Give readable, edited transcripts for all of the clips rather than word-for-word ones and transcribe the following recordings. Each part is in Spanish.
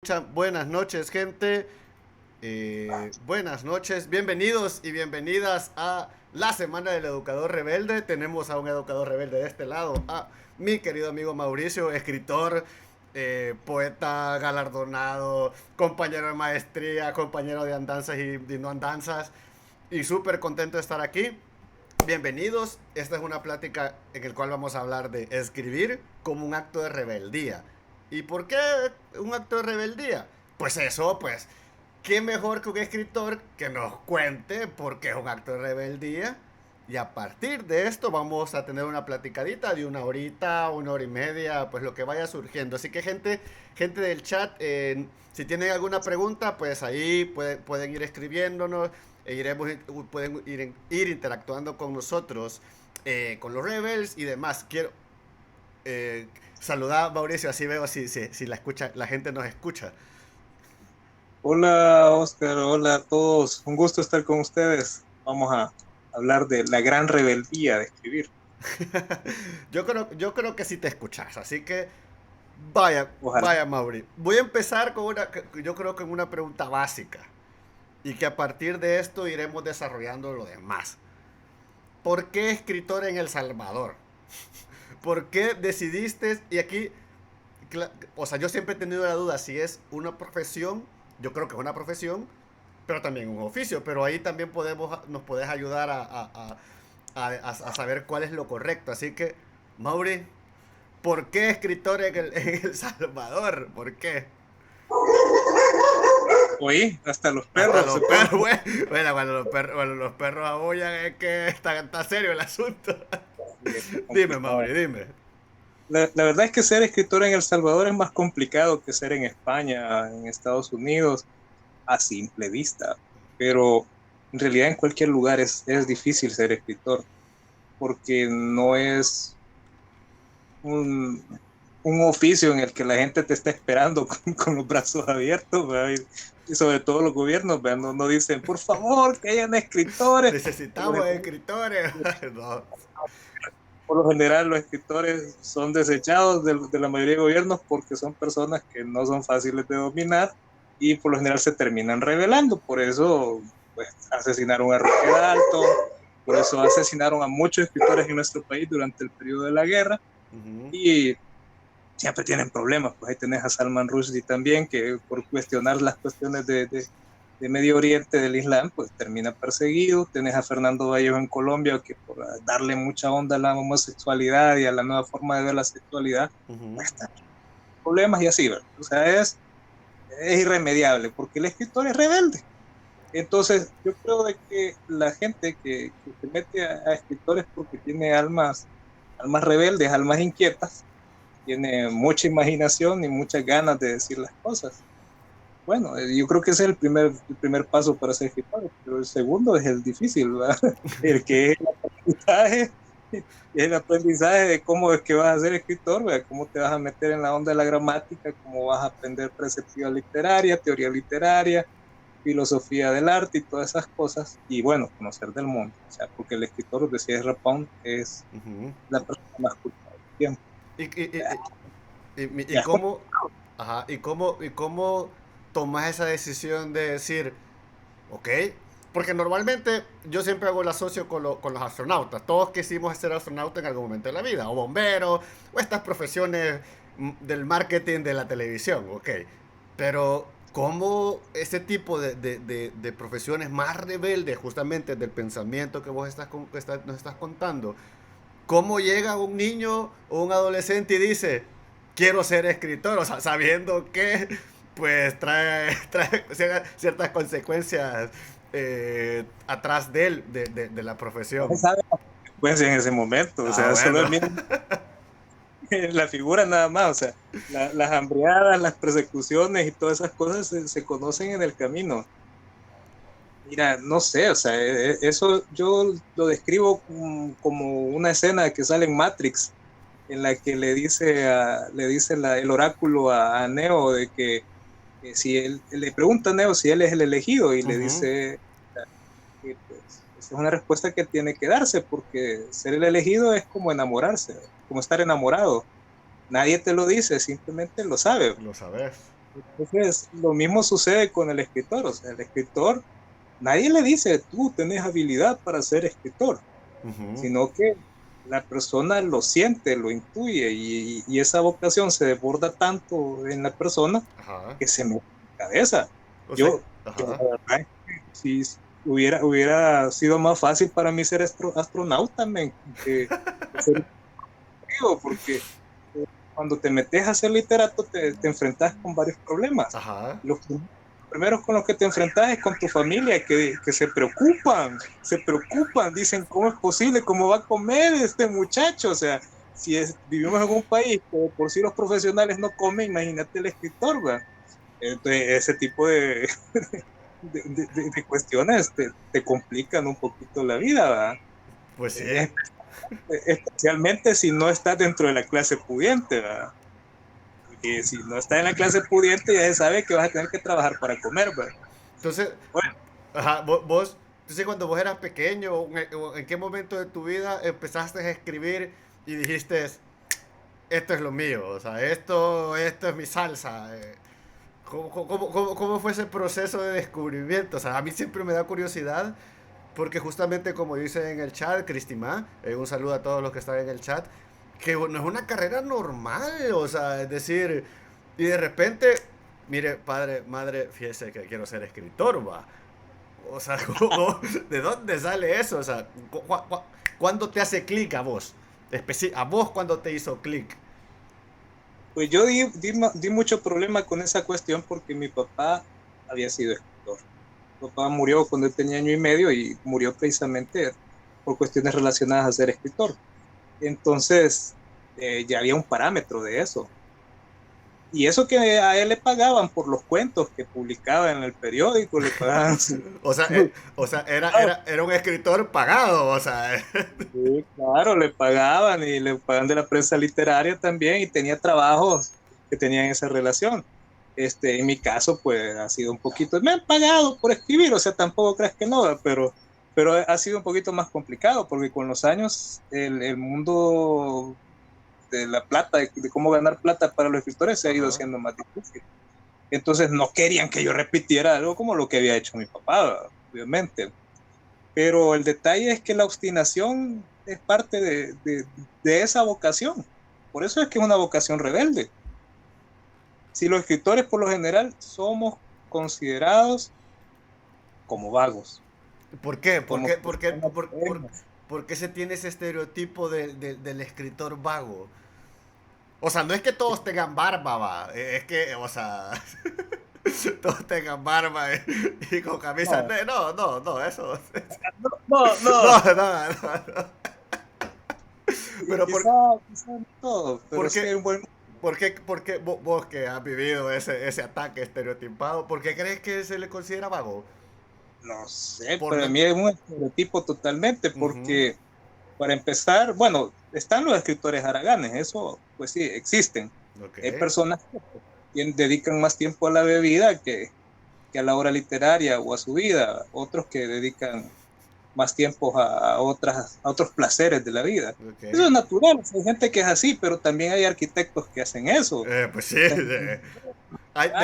Buenas noches, gente. Buenas noches. Bienvenidos y bienvenidas a la Semana del Educador Rebelde. Tenemos a un educador rebelde de este lado, a mi querido amigo Mauricio, escritor, poeta galardonado, compañero de maestría, compañero de andanzas y no andanzas. Y súper contento de estar aquí. Bienvenidos. Esta es una plática en la cual vamos a hablar de escribir como un acto de rebeldía. ¿Y por qué un acto de rebeldía? Pues eso, pues, ¿qué mejor que un escritor que nos cuente por qué es un acto de rebeldía? Y a partir de esto vamos a tener una platicadita de una horita, una hora y media, pues lo que vaya surgiendo. Así que gente del chat, si tienen alguna pregunta, pues ahí pueden ir escribiéndonos e pueden ir interactuando con nosotros, con los Rebels y demás. Quiero saludar a Mauricio, así veo si la gente nos escucha. Hola Oscar, hola a todos, un gusto estar con ustedes. Vamos a hablar de la gran rebeldía de escribir. Yo creo que sí te escuchas, así que Ojalá. vaya Mauri. Voy a empezar yo creo que con una pregunta básica y que a partir de esto iremos desarrollando lo demás. ¿Por qué escritor en El Salvador? ¿Por qué decidiste? Y aquí, o sea, yo siempre he tenido la duda si es una profesión, yo creo que es una profesión, pero también un oficio, pero ahí también nos puedes ayudar a saber cuál es lo correcto. Así que, Mauri, ¿por qué escritor en El Salvador? ¿Por qué? Oí, hasta los Hasta perros los se ponen. perros, güey. Bueno, cuando los perros aullan es que está serio el asunto. Dime, Complicado. Mauri, dime. La verdad es que ser escritor en El Salvador es más complicado que ser en España, en Estados Unidos, a simple vista. Pero en realidad en cualquier lugar es difícil ser escritor, porque no es un oficio en el que la gente te está esperando con los brazos abiertos, ¿verdad? Y sobre todo los gobiernos, ¿verdad? No dicen, por favor, que hayan escritores. Por Necesitamos escritores. No. lo general, los escritores son desechados de la mayoría de gobiernos porque son personas que no son fáciles de dominar y por lo general se terminan rebelando. Por eso, pues, asesinaron a Roque Dalton, por eso asesinaron a muchos escritores en nuestro país durante el periodo de la guerra. Ujú. Y siempre tienen problemas. Pues ahí tenés a Salman Rushdie también, que por cuestionar las cuestiones de Medio Oriente, del Islam, pues termina perseguido. Tenés a Fernando Vallejo en Colombia, que por darle mucha onda a la homosexualidad y a la nueva forma de ver la sexualidad, Ujú. pues también problemas y así, ¿verdad? O sea, es irremediable, porque el escritor es rebelde. Entonces, yo creo de que la gente que se mete a escritores porque tiene almas rebeldes, almas inquietas, tiene mucha imaginación y muchas ganas de decir las cosas. Bueno, yo creo que ese es el primer paso para ser escritor, pero el segundo es el difícil, ¿verdad? El que es el aprendizaje de cómo es que vas a ser escritor, ¿verdad? Cómo te vas a meter en la onda de la gramática, cómo vas a aprender perspectiva literaria, teoría literaria, filosofía del arte y todas esas cosas, y bueno, conocer del mundo, o sea, porque el escritor, decía Rapón, es Ujú. la persona más culta del tiempo. ¿Y, y, y Ya, cómo, ajá, y cómo tomas esa decisión de decir, ok? Porque normalmente yo siempre hago el asocio con los astronautas. Todos quisimos ser astronautas en algún momento de la vida, o bomberos, o estas profesiones del marketing de la televisión, ok. Pero ¿cómo ese tipo de profesiones más rebeldes, justamente del pensamiento que vos nos estás contando, cómo llega un niño o un adolescente y dice, quiero ser escritor, o sea, sabiendo que pues trae ciertas consecuencias atrás de la no se profesión? sabe la consecuencia en ese momento, o Ah, sea, solo bueno. mira la figura nada más, o sea, las hambriadas, las persecuciones y todas esas cosas se conocen en el camino. Mira, no sé, o sea, eso yo lo describo como una escena que sale en Matrix, en la que le dice el oráculo a Neo de que si él le pregunta a Neo si él es el elegido y le Ujú. dice que pues esa es una respuesta que tiene que darse porque ser el elegido es como enamorarse, como estar enamorado. Nadie te lo dice, simplemente lo sabe. Lo sabes. Entonces, lo mismo sucede con el escritor. O sea, el escritor, nadie le dice, tú tenés habilidad para ser escritor, Ujú. sino que la persona lo siente, lo intuye y esa vocación se desborda tanto en la persona Ajá. que se mete en la cabeza. O sea, Yo ajá. la verdad es que si hubiera sido más fácil para mí ser astronauta que ser escritor, porque cuando te metes a ser literato te enfrentas con varios problemas. Ajá. Los primeros con los que te enfrentas es con tu familia, que se preocupan, dicen, ¿cómo es posible? ¿Cómo va a comer este muchacho? O sea, si vivimos en un país que por sí los profesionales no comen, imagínate el escritor, ¿va? Entonces, ese tipo de cuestiones te complican un poquito la vida, ¿va? Pues sí. Eh, Especialmente si no estás dentro de la clase pudiente, ¿va? Porque si no estás en la clase pudiente, ya se sabe que vas a tener que trabajar para comer, ¿va? Entonces, Bueno, ajá, entonces cuando vos eras pequeño, o en qué momento de tu vida empezaste a escribir y dijiste, esto es lo mío, o sea, esto es mi salsa. ¿Cómo fue ese proceso de descubrimiento? O sea, a mí siempre me da curiosidad, porque justamente como dice en el chat, Cristimá, un saludo a todos los que están en el chat, que no es una carrera normal, o sea, es decir, y de repente, mire, padre, madre, fíjese que quiero ser escritor, va. O sea, ¿de dónde sale eso? O sea, ¿cuándo te hace clic a vos? ¿A vos cuándo te hizo clic? pues yo di mucho problema con esa cuestión porque mi papá había sido escritor. Mi papá murió cuando él tenía año y medio y murió precisamente por cuestiones relacionadas a ser escritor. Entonces, ya había un parámetro de eso. Y eso que a él le pagaban por los cuentos que publicaba en el periódico, le pagaban O sea, era un escritor pagado, o sea. Sí, claro, le pagaban y le pagan de la prensa literaria también y tenía trabajos que tenían esa relación. En mi caso, pues ha sido un poquito, me han pagado por escribir, o sea, tampoco creas que no, pero ha sido un poquito más complicado porque con los años el mundo de la plata, de cómo ganar plata para los escritores se ha ido Ajá. haciendo más difícil. Entonces no querían que yo repitiera algo como lo que había hecho mi papá, obviamente. Pero el detalle es que la obstinación es parte de esa vocación. Por eso es que es una vocación rebelde. Si los escritores por lo general somos considerados como vagos, ¿Por qué? ¿Por como qué? ¿Por qué? personas buenas. ¿Por qué se tiene ese estereotipo del escritor vago? O sea, no es que todos tengan barba, va. Es que, o sea, todos tengan barba y con camisa. No, No, eso. no, No, no. no. Pero Quizá no todo, pero ¿por sí qué, hay un buen. por qué vos que has vivido ese ataque estereotipado, ¿por qué crees que se le considera vago? No sé, Por para no. mí es un estereotipo totalmente, Ujú. porque para empezar, bueno, están los escritores haraganes, eso pues sí, existen. Ok. Hay personas que dedican más tiempo a la bebida que a la obra literaria o a su vida, otros que dedican más tiempo a otros placeres de la vida. Eso Ok. es natural, hay gente que es así, pero también hay arquitectos que hacen eso. Pues sí. Son De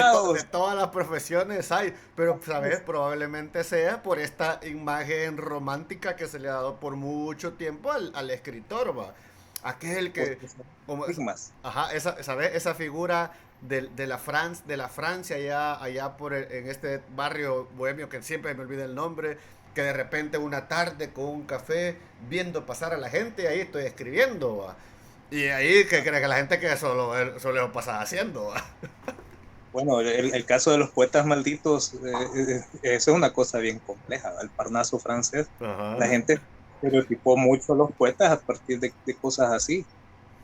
abogados. todas las profesiones hay, pero, ¿sabes? Probablemente sea por esta imagen romántica que se le ha dado por mucho tiempo al escritor, va. Aquel que, Porque son como, estigmas. ajá, ¿sabes? Esa figura de la Francia allá en este barrio bohemio que siempre me olvida el nombre, que de repente una tarde con un café, viendo pasar a la gente, ahí estoy escribiendo, va. Y ahí que cree que la gente que solo pasa haciendo, va. Bueno, el caso de los poetas malditos, eso es una cosa bien compleja, el Parnaso francés. Ajá. La gente estereotipó mucho a los poetas a partir de cosas así,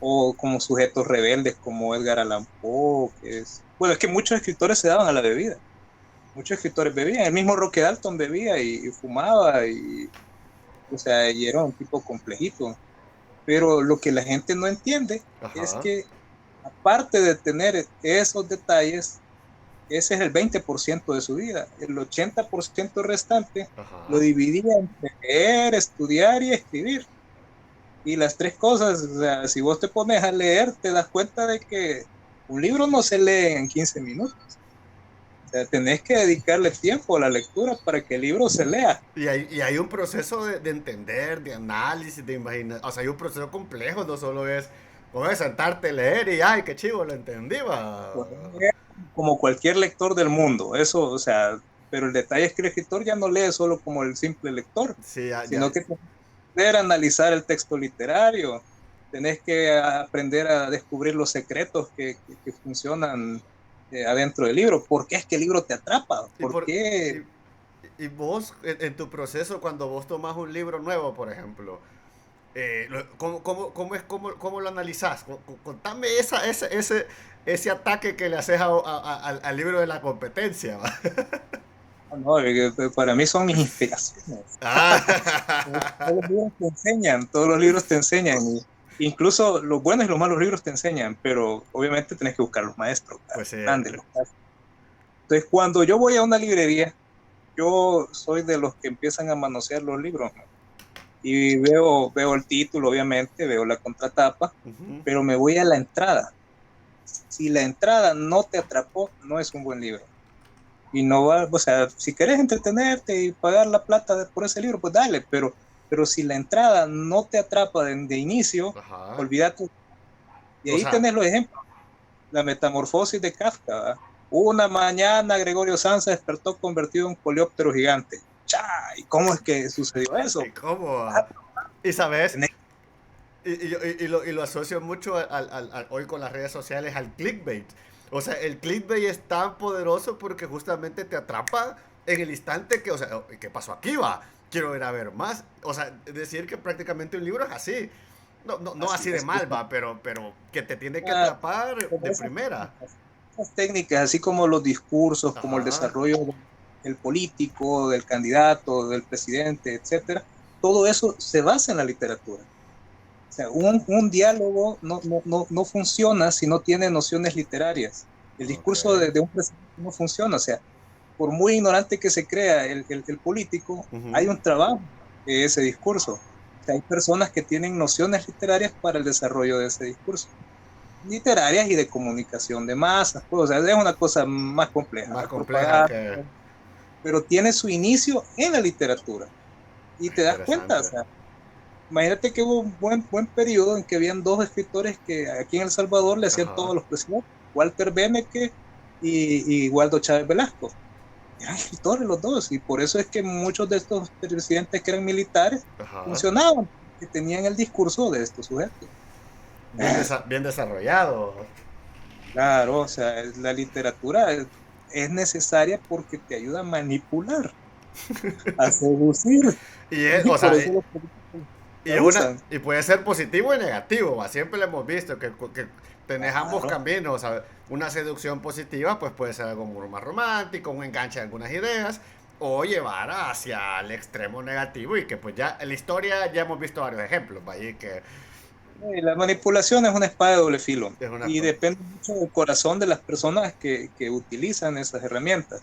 o como sujetos rebeldes como Edgar Allan Poe, que es... Bueno, es que muchos escritores se daban a la bebida, muchos escritores bebían, el mismo Roque Dalton bebía y fumaba, o sea, y era un tipo complejito. Pero lo que la gente no entiende es Ajá. que aparte de tener esos detalles, ese es el 20% de su vida. El 80% restante lo Ajá. dividía entre leer, estudiar y escribir. Y las tres cosas, o sea, si vos te pones a leer, te das cuenta de que un libro no se lee en 15 minutos. O sea, tenés que dedicarle tiempo a la lectura para que el libro se lea. Y hay un proceso de entender, de análisis, de imaginar. O sea, hay un proceso complejo, no solo es, puedes sentarte, leer y, ay, qué chivo, lo entendí, va. Como cualquier lector del mundo, eso, o sea, pero el detalle es que el escritor ya no lee solo como el simple lector, Sí, ya, ya. sino que tenés que aprender a analizar el texto literario, tenés que aprender a descubrir los secretos que funcionan adentro del libro. ¿Por qué es que el libro te atrapa? Y, ¿Por por, qué? y vos, en tu proceso, cuando vos tomas un libro nuevo, por ejemplo, ¿cómo lo analizás? Contame ese ataque que le haces al libro de la competencia, ¿va? No, para mí son mis inspiraciones. Todos Ah, los libros te enseñan, todos los libros te enseñan. Incluso los buenos y los malos libros te enseñan, pero obviamente tenés que buscar los maestros, pues sí. grandes, los clásicos. Entonces, cuando yo voy a una librería, yo soy de los que empiezan a manosear los libros, ¿no? Y veo el título, obviamente, veo la contratapa, Ujú. pero me voy a la entrada. Si la entrada no te atrapó, no es un buen libro. Y no va, o sea, si querés entretenerte y pagar la plata por ese libro, pues dale, pero si la entrada no te atrapa de inicio, Ajá. olvídate. Y O ahí sea, tenés los ejemplos. La metamorfosis de Kafka, ¿verdad? Una mañana Gregorio Sansa despertó convertido en un coleóptero gigante. ¡Chay! ¿Cómo es que sucedió eso? ¿y cómo? Y sabes, Tenés- y lo asocio mucho hoy con las redes sociales al clickbait. O sea, el clickbait es tan poderoso porque justamente te atrapa en el instante que, o sea, ¿qué pasó aquí, va? Quiero ir a ver más. O sea, decir que prácticamente un libro es así. No Así así de es, mal, va, pero que te tiene que ah, atrapar como de primera. esas técnicas, así como los discursos, como el Ajá. desarrollo del político, del candidato, del presidente, etcétera, todo eso se basa en la literatura. O sea, un diálogo no funciona si no tiene nociones literarias. El Ok. discurso de un presidente no funciona. O sea, por muy ignorante que se crea el político, hay Ujú. un trabajo de ese discurso. O sea, hay personas que tienen nociones literarias para el desarrollo de ese discurso. Literarias y de comunicación de masas. Pues, o sea, es una cosa más compleja, Más la compleja propaganda, que... pero tiene su inicio en la literatura. Y te das cuenta, o Interesante. sea, imagínate que hubo un buen periodo en que habían dos escritores que aquí en El Salvador le hacían Ajá. todos los presidentes, Walter Beneke y Waldo Chávez Velasco. Eran escritores los dos, y por eso es que muchos de estos presidentes que eran militares Ajá. funcionaban, que tenían el discurso de estos sujetos. Bien desarrollado. Claro, o sea, la literatura es necesaria porque te ayuda a manipular, a seducir, y O por sea, eso los políticos y, la es una, usan. y puede ser positivo y negativo, ¿va? Siempre lo hemos visto, que tenés ambos Claro. caminos. ¿Sabes? Una seducción positiva, pues puede ser algo más romántico, un enganche de algunas ideas, o llevar hacia el extremo negativo y que pues ya en la historia ya hemos visto varios ejemplos, ¿va? Y que La manipulación es una espada de doble filo es una... y depende mucho del corazón de las personas que utilizan esas herramientas.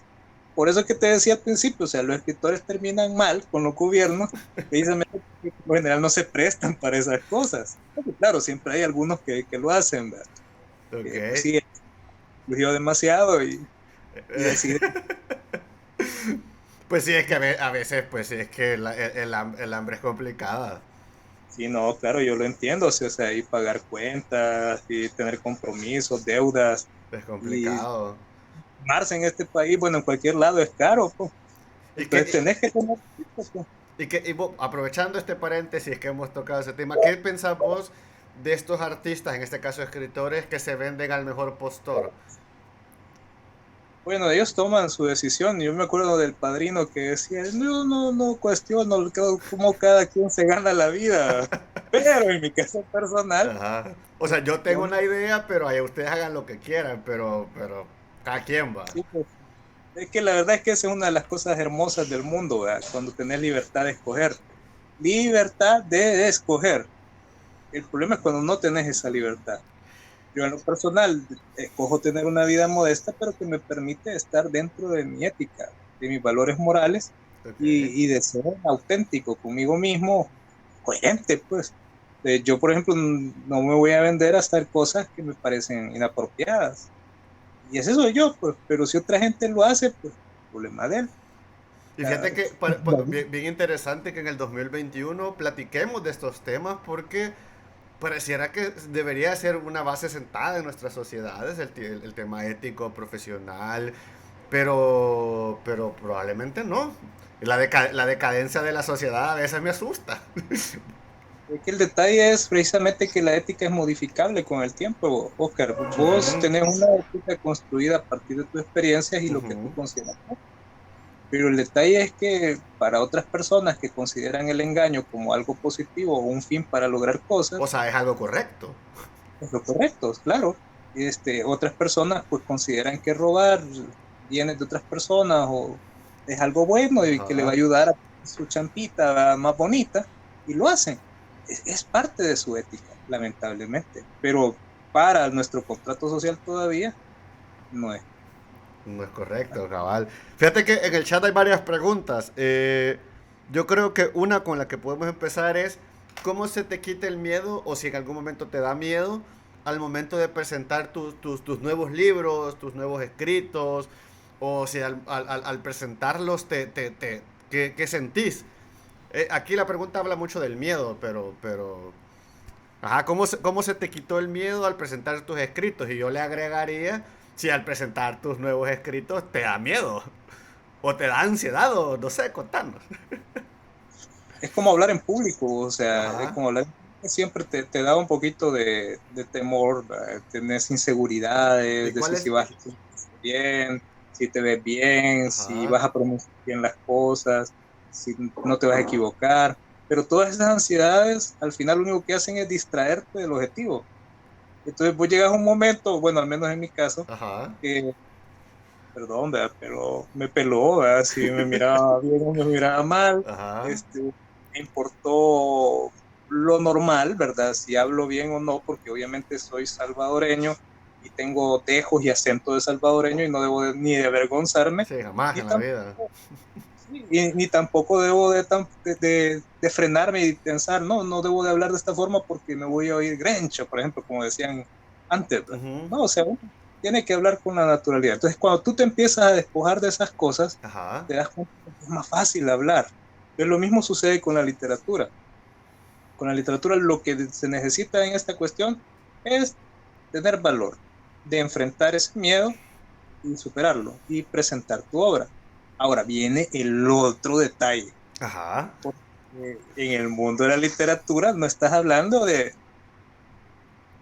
Por eso es que te decía al principio, o sea, los escritores terminan mal con los gobiernos, precisamente porque por lo general no se prestan para esas cosas. Porque, claro, siempre hay algunos que lo hacen, ¿verdad? Ok. Que pues sí, exigió demasiado y decide. Pues sí, es que a veces, pues sí, es que el hambre es complicada. Sí, no, claro, yo lo entiendo, o sea, y pagar cuentas y tener compromisos, deudas Es y complicado. formarse en este país, bueno, en cualquier lado es caro, pues. Y Entonces que, tenés que tener, pues, aprovechando este paréntesis que hemos tocado ese tema, ¿qué pensás vos de estos artistas, en este caso escritores, que se venden al mejor postor? bueno, ellos toman su decisión. Yo me acuerdo del padrino que decía, no cuestiono cómo cada quien se gana la vida, pero en mi caso personal, Ajá. O sea, yo tengo yo, una idea, pero ahí ustedes hagan lo que quieran, pero cada quien va. sí, pues, es que la verdad es que esa es una de las cosas hermosas del mundo, ¿verdad? Cuando tenés libertad de escoger. Libertad de escoger. El problema es cuando no tenés esa libertad. Yo en lo personal escojo tener una vida modesta, pero que me permite estar dentro de mi ética, de mis valores morales Ok. y de ser auténtico conmigo mismo, coherente, pues. Yo, por ejemplo, no me voy a vender a hacer cosas que me parecen inapropiadas. Y ese soy yo, pues, pero si otra gente lo hace, pues, problema de él. Y fíjate que bien, bien interesante que en el 2021 platiquemos de estos temas porque pareciera que debería ser una base sentada en nuestras sociedades el tema ético, profesional, pero probablemente no. La decadencia de la sociedad a veces me asusta. Es que el detalle es precisamente que la ética es modificable con el tiempo, Oscar. Vos Ujú, tenés una ética construida a partir de tus experiencias y lo que tú ujú. consideras. Pero el detalle es que para otras personas que consideran el engaño como algo positivo o un fin para lograr O cosas, sea, es algo correcto. es lo correcto, claro. Otras personas pues consideran que robar bienes de otras personas o es algo bueno y que le va a Ajá. ayudar a su champita más bonita y lo hacen. Es parte de su ética, lamentablemente. Pero para nuestro contrato social todavía no es. No es correcto, cabal. Fíjate que en el chat hay varias preguntas. Yo creo que una con la que podemos empezar es cómo se te quita el miedo o si en algún momento te da miedo al momento de presentar tus nuevos libros, tus nuevos escritos, o si al presentarlos ¿qué sentís? Aquí la pregunta habla mucho del miedo, pero ajá, ¿cómo se te quitó el miedo al presentar tus escritos? Y yo le agregaría si al presentar tus nuevos escritos te da miedo, o te da ansiedad, o no sé, contanos. Es como hablar en público, o sea, es Ajá, como hablar en público, siempre te da un poquito de temor, ¿verdad? Tenés ¿y inseguridades, de cuál si es? vas a hacer bien, si te ves bien, si Ajá, vas a pronunciar bien las cosas, si no te vas a equivocar, pero todas esas ansiedades al final lo único que hacen es distraerte del objetivo. Entonces vos llegas a un momento, bueno, al menos en mi caso, ajá, que, perdón, ¿verdad? Pero me peló, ¿verdad? Si me miraba bien o me miraba mal, ajá, me importó lo normal, ¿verdad? Si hablo bien o no, porque obviamente soy salvadoreño y tengo dejos y acento de salvadoreño y no debo ni de avergonzarme, sí, jamás ni en la tampoco, vida. sí, ni tampoco debo de frenarme y pensar, no, no debo de hablar de esta forma porque me voy a oír grencho, por ejemplo, como decían antes, ¿verdad? Ujú, No, o sea, uno tiene que hablar con la naturalidad. Entonces, cuando tú te empiezas a despojar de esas cosas, ajá, te das cuenta que es más fácil hablar. Pero lo mismo sucede con la literatura. Con la literatura lo que se necesita en esta cuestión es tener valor de enfrentar ese miedo y superarlo y presentar tu obra. Ahora viene el otro detalle, ajá. porque en el mundo de la literatura no estás hablando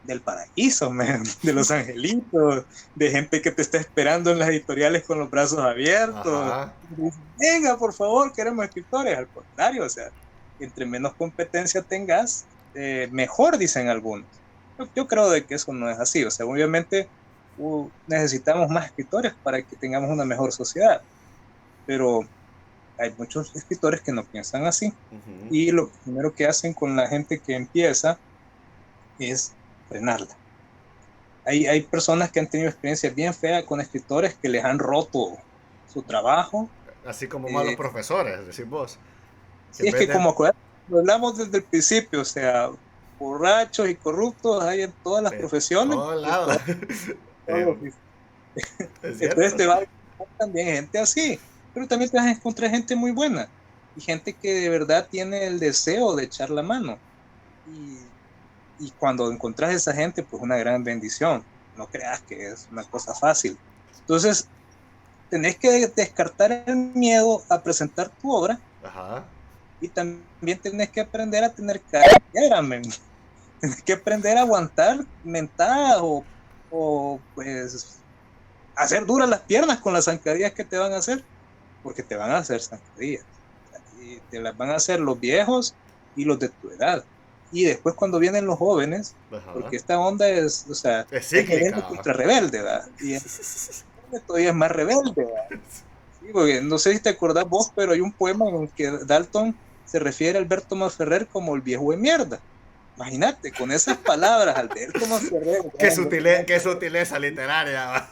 del paraíso, man, de los angelitos, de gente que te está esperando en las editoriales con los brazos abiertos. Ajá. Venga, por favor, queremos escritores. Al contrario, o sea, entre menos competencia tengas, mejor, dicen algunos. Yo creo de que eso no es así. O sea, obviamente necesitamos más escritores para que tengamos una mejor sociedad, pero hay muchos escritores que no piensan así. Ujú. Y lo primero que hacen con la gente que empieza es frenarla. Hay personas que han tenido experiencias bien feas con escritores que les han roto su trabajo. Así como malos Eh, profesores, decís vos. Que sí, en es vez que de... como lo hablamos desde el principio, o sea, borrachos y corruptos hay en todas las De profesiones, todos de lados. todos los Es entonces cierto. te va a encontrar también gente así, pero también te vas a encontrar gente muy buena y gente que de verdad tiene el deseo de echar la mano. Y, y cuando encontrás esa gente, pues una gran bendición. No creas que es una cosa fácil. Entonces, tenés que descartar el miedo a presentar tu obra Ajá. y también tenés que aprender a tener cara, men. Tenés que aprender a aguantar mentadas o pues hacer duras las piernas con las zancadillas que te van a hacer, porque te van a hacer zancadillas. Y te las van a hacer los viejos y los de tu edad. Y después cuando vienen los jóvenes, Ajá. porque esta onda es, o sea, Es es rebelde cíclica. contra rebelde, ¿verdad? Y el todavía es más rebelde, ¿verdad? Sí, porque no sé si te acordás vos, pero hay un poema en el que Dalton se refiere a Alberto Masferrer como el viejo de mierda. Imagínate, con esas palabras, Alberto Masferrer, Qué sutileza literaria.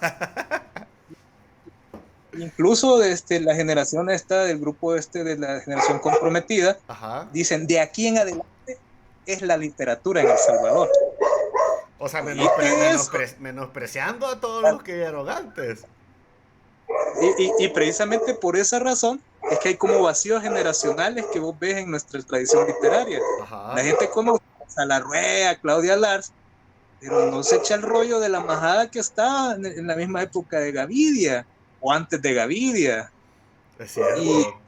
incluso la generación esta del grupo de la generación comprometida, Ajá. dicen, de aquí en adelante es la literatura en El Salvador. O sea, Oíste eso. menospreciando a todos los que vieron antes. Y precisamente por esa razón es que hay como vacíos generacionales que vos ves en nuestra tradición literaria. La Ajá. gente conoce a Salarrué, a Claudia Lars, pero no se echa el rollo de la majada que está en la misma época de Gavidia o antes de Gavidia. Es Y cierto.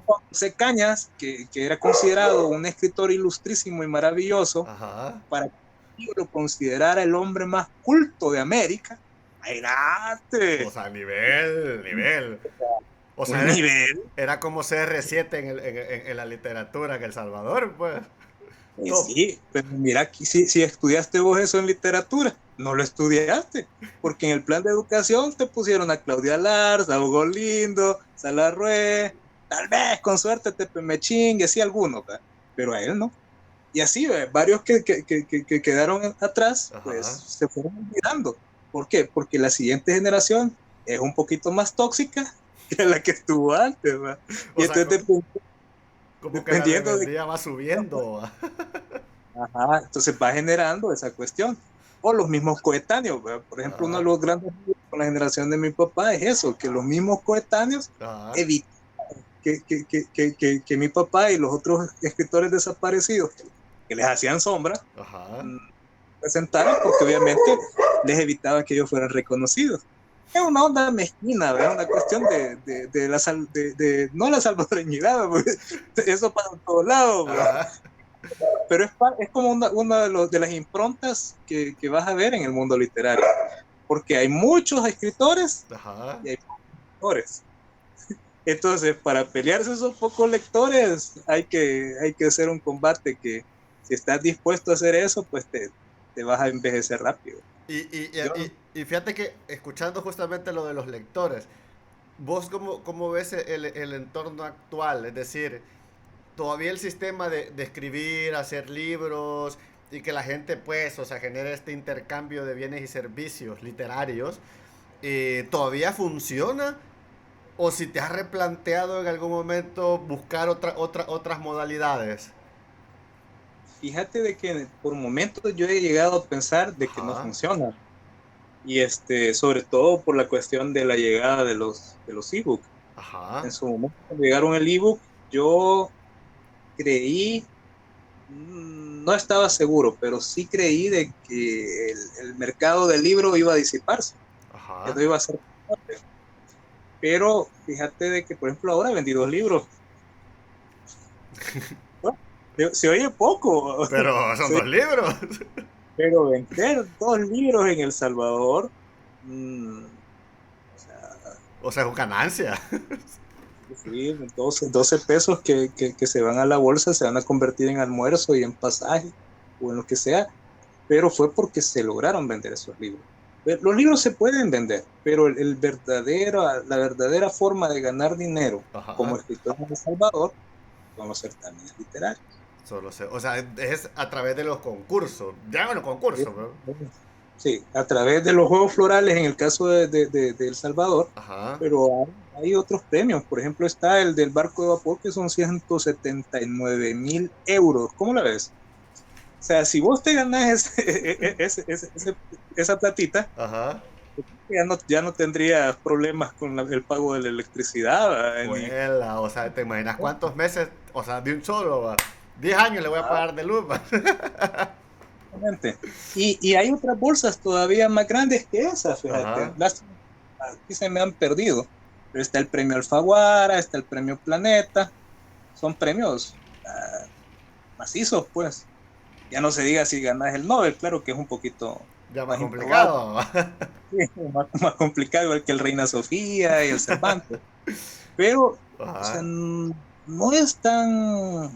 José Cañas, que era considerado un escritor ilustrísimo y maravilloso, Ajá. para que yo lo considerara el hombre más culto de América, imagínate, O sea, nivel. O un sea, nivel. era como CR7 en la literatura en El Salvador, pues. Top. Sí, pero mira, si estudiaste vos eso en literatura, no lo estudiaste, porque en el plan de educación te pusieron a Claudia Lars, a Hugo Lindo, Salarrué, tal vez con suerte Tepe Mechingue, sí algunos, ¿verdad? Pero a él no. Y así, varios que quedaron atrás, pues Ajá. se fueron olvidando. ¿Por qué? Porque la siguiente generación es un poquito más tóxica que la que estuvo antes, ¿verdad? Y O sea, entonces, como que la dependiendo de... rebeldía va subiendo. Ajá, entonces va generando esa cuestión. O los mismos coetáneos, ¿verdad? Por ejemplo, uno de Ajá. los grandes con la generación de mi papá es eso, que los mismos coetáneos Ajá. evitan que mi papá y los otros escritores desaparecidos que les hacían sombra Ajá. presentaran, porque obviamente les evitaba que ellos fueran reconocidos. Es una onda mezquina, ¿verdad? Una cuestión no la salvadoreñidad, eso para todos lados, ¿verdad? Ajá. Pero es como una de las improntas que vas a ver en el mundo literario, porque hay muchos escritores Ajá. y hay pocos lectores. Entonces, para pelearse esos pocos lectores, hay que hacer un combate que, si estás dispuesto a hacer eso, pues te vas a envejecer rápido. Y, y, Yo, y fíjate que escuchando justamente lo de los lectores, ¿vos cómo ves el entorno actual? Es decir, todavía el sistema de escribir, hacer libros y que la gente pues, o sea, genere este intercambio de bienes y servicios literarios, ¿todavía funciona? ¿O si te has replanteado en algún momento buscar otras modalidades? fíjate de que por momentos yo he llegado a pensar de que no Ajá, funciona. Y sobre todo por la cuestión de la llegada de los ebooks. ajá, En su momento, cuando llegaron el ebook, yo creí, no estaba seguro, pero sí creí de que el mercado del libro iba a disiparse, que ajá. no iba a ser fuerte. Pero fíjate de que, por ejemplo, ahora vendí 2 libros. Bueno, se oye poco, Pero son sí, dos libros. pero vender 2 libros en El Salvador, mmm, o sea, O sea, es ganancia. sí, 12 pesos que se van a la bolsa se van a convertir en almuerzo y en pasaje o en lo que sea, pero fue porque se lograron vender esos libros. Los libros se pueden vender, pero la verdadera forma de ganar dinero como Ajá. escritor en El Salvador son los certámenes literarios. Solo sé. O sea, es a través de los concursos. Llámalo concurso, bro. Sí, a través de los juegos florales en el caso de El Salvador, Ajá. pero hay otros premios. Por ejemplo, está el del barco de vapor, que son 179.000 euros. ¿Cómo la ves? O sea, si vos te ganás esa platita, Ajá. ya no tendrías problemas con el pago de la electricidad, ni... Juela, o sea, ¿te imaginas cuántos meses? O sea, de un solo, va. 10 años le voy a Ah, pagar de luz, va. exactamente. Y hay otras bolsas todavía más grandes que esas, fíjate. Ajá. Aquí se me han perdido. Pero está el premio Alfaguara, está el premio Planeta. Son premios macizos, pues. Ya no se diga si ganas el Nobel, claro que es un poquito Ya más más improbable. complicado, va. Sí, más complicado, igual que el Reina Sofía y el Cervantes. Pero, o sea, Ajá. no es tan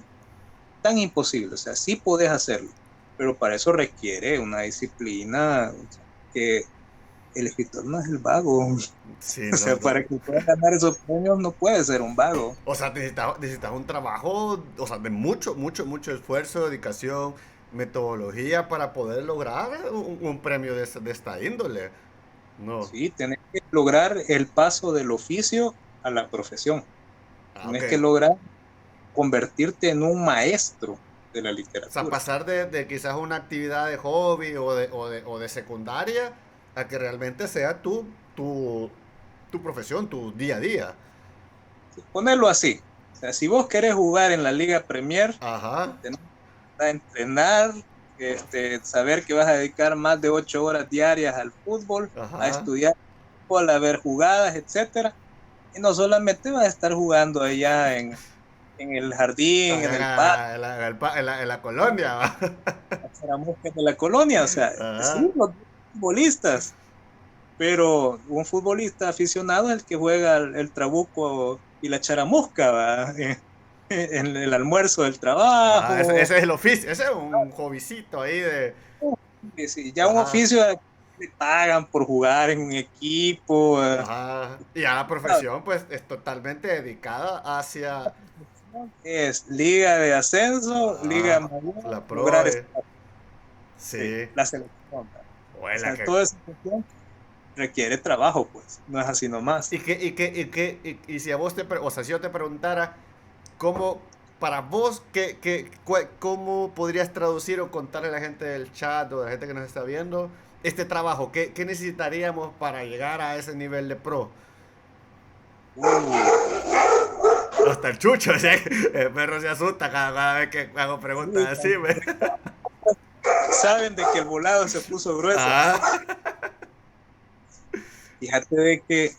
imposible. O sea, sí puedes hacerlo, pero para eso requiere una disciplina, o sea, que el escritor no es el vago. Sí, O no, sea, no. para que puedas ganar esos premios no puede ser un vago. O sea, necesitas un trabajo, o sea, de mucho esfuerzo, dedicación, metodología para poder lograr un premio de esta índole. No. Sí, tenés que lograr el paso del oficio a la profesión. Ah, ok. Tienes que lograr convertirte en un maestro. de la O sea, literatura. pasar de quizás una actividad de hobby o de secundaria a que realmente sea tu profesión, tu día a día. Ponerlo así. O sea, si vos querés jugar en la Liga Premier, Ajá, tenés que entrenar, saber que vas a dedicar más de 8 horas diarias al fútbol, a ajá. estudiar fútbol, a ver jugadas, etcétera. Y no solamente vas a estar jugando allá en el jardín, en el parque, En la colonia, ¿va? a charamuscas de la colonia. O sea, sí, Ajá. los futbolistas, pero un futbolista aficionado es el que juega el trabuco y la charamusca, ¿va? En el almuerzo del Ajá, trabajo. ese es el oficio, ese es un hobbycito ahí de... Sí, ya un Ajá, oficio le pagan por jugar en un equipo. ajá. Y a la profesión, pues, es totalmente dedicada hacia... Es liga de ascenso, liga Ajá, mayor, la pro, lograr sí, sí. la selección. ¿No? O Buena, sea, que... toda esa cuestión requiere trabajo, pues, no es así nomás. Y si a vos o sea, si yo te preguntara, ¿cómo, para vos, cómo podrías traducir o contarle a la gente del chat o a la gente que nos está viendo este trabajo? ¿Qué necesitaríamos para llegar a ese nivel de pro? Uh, Hasta el chucho, o sea, el perro se asusta cada vez que hago preguntas sí, así, ¿ve? saben de que el volado se puso grueso. Ah, Fíjate de que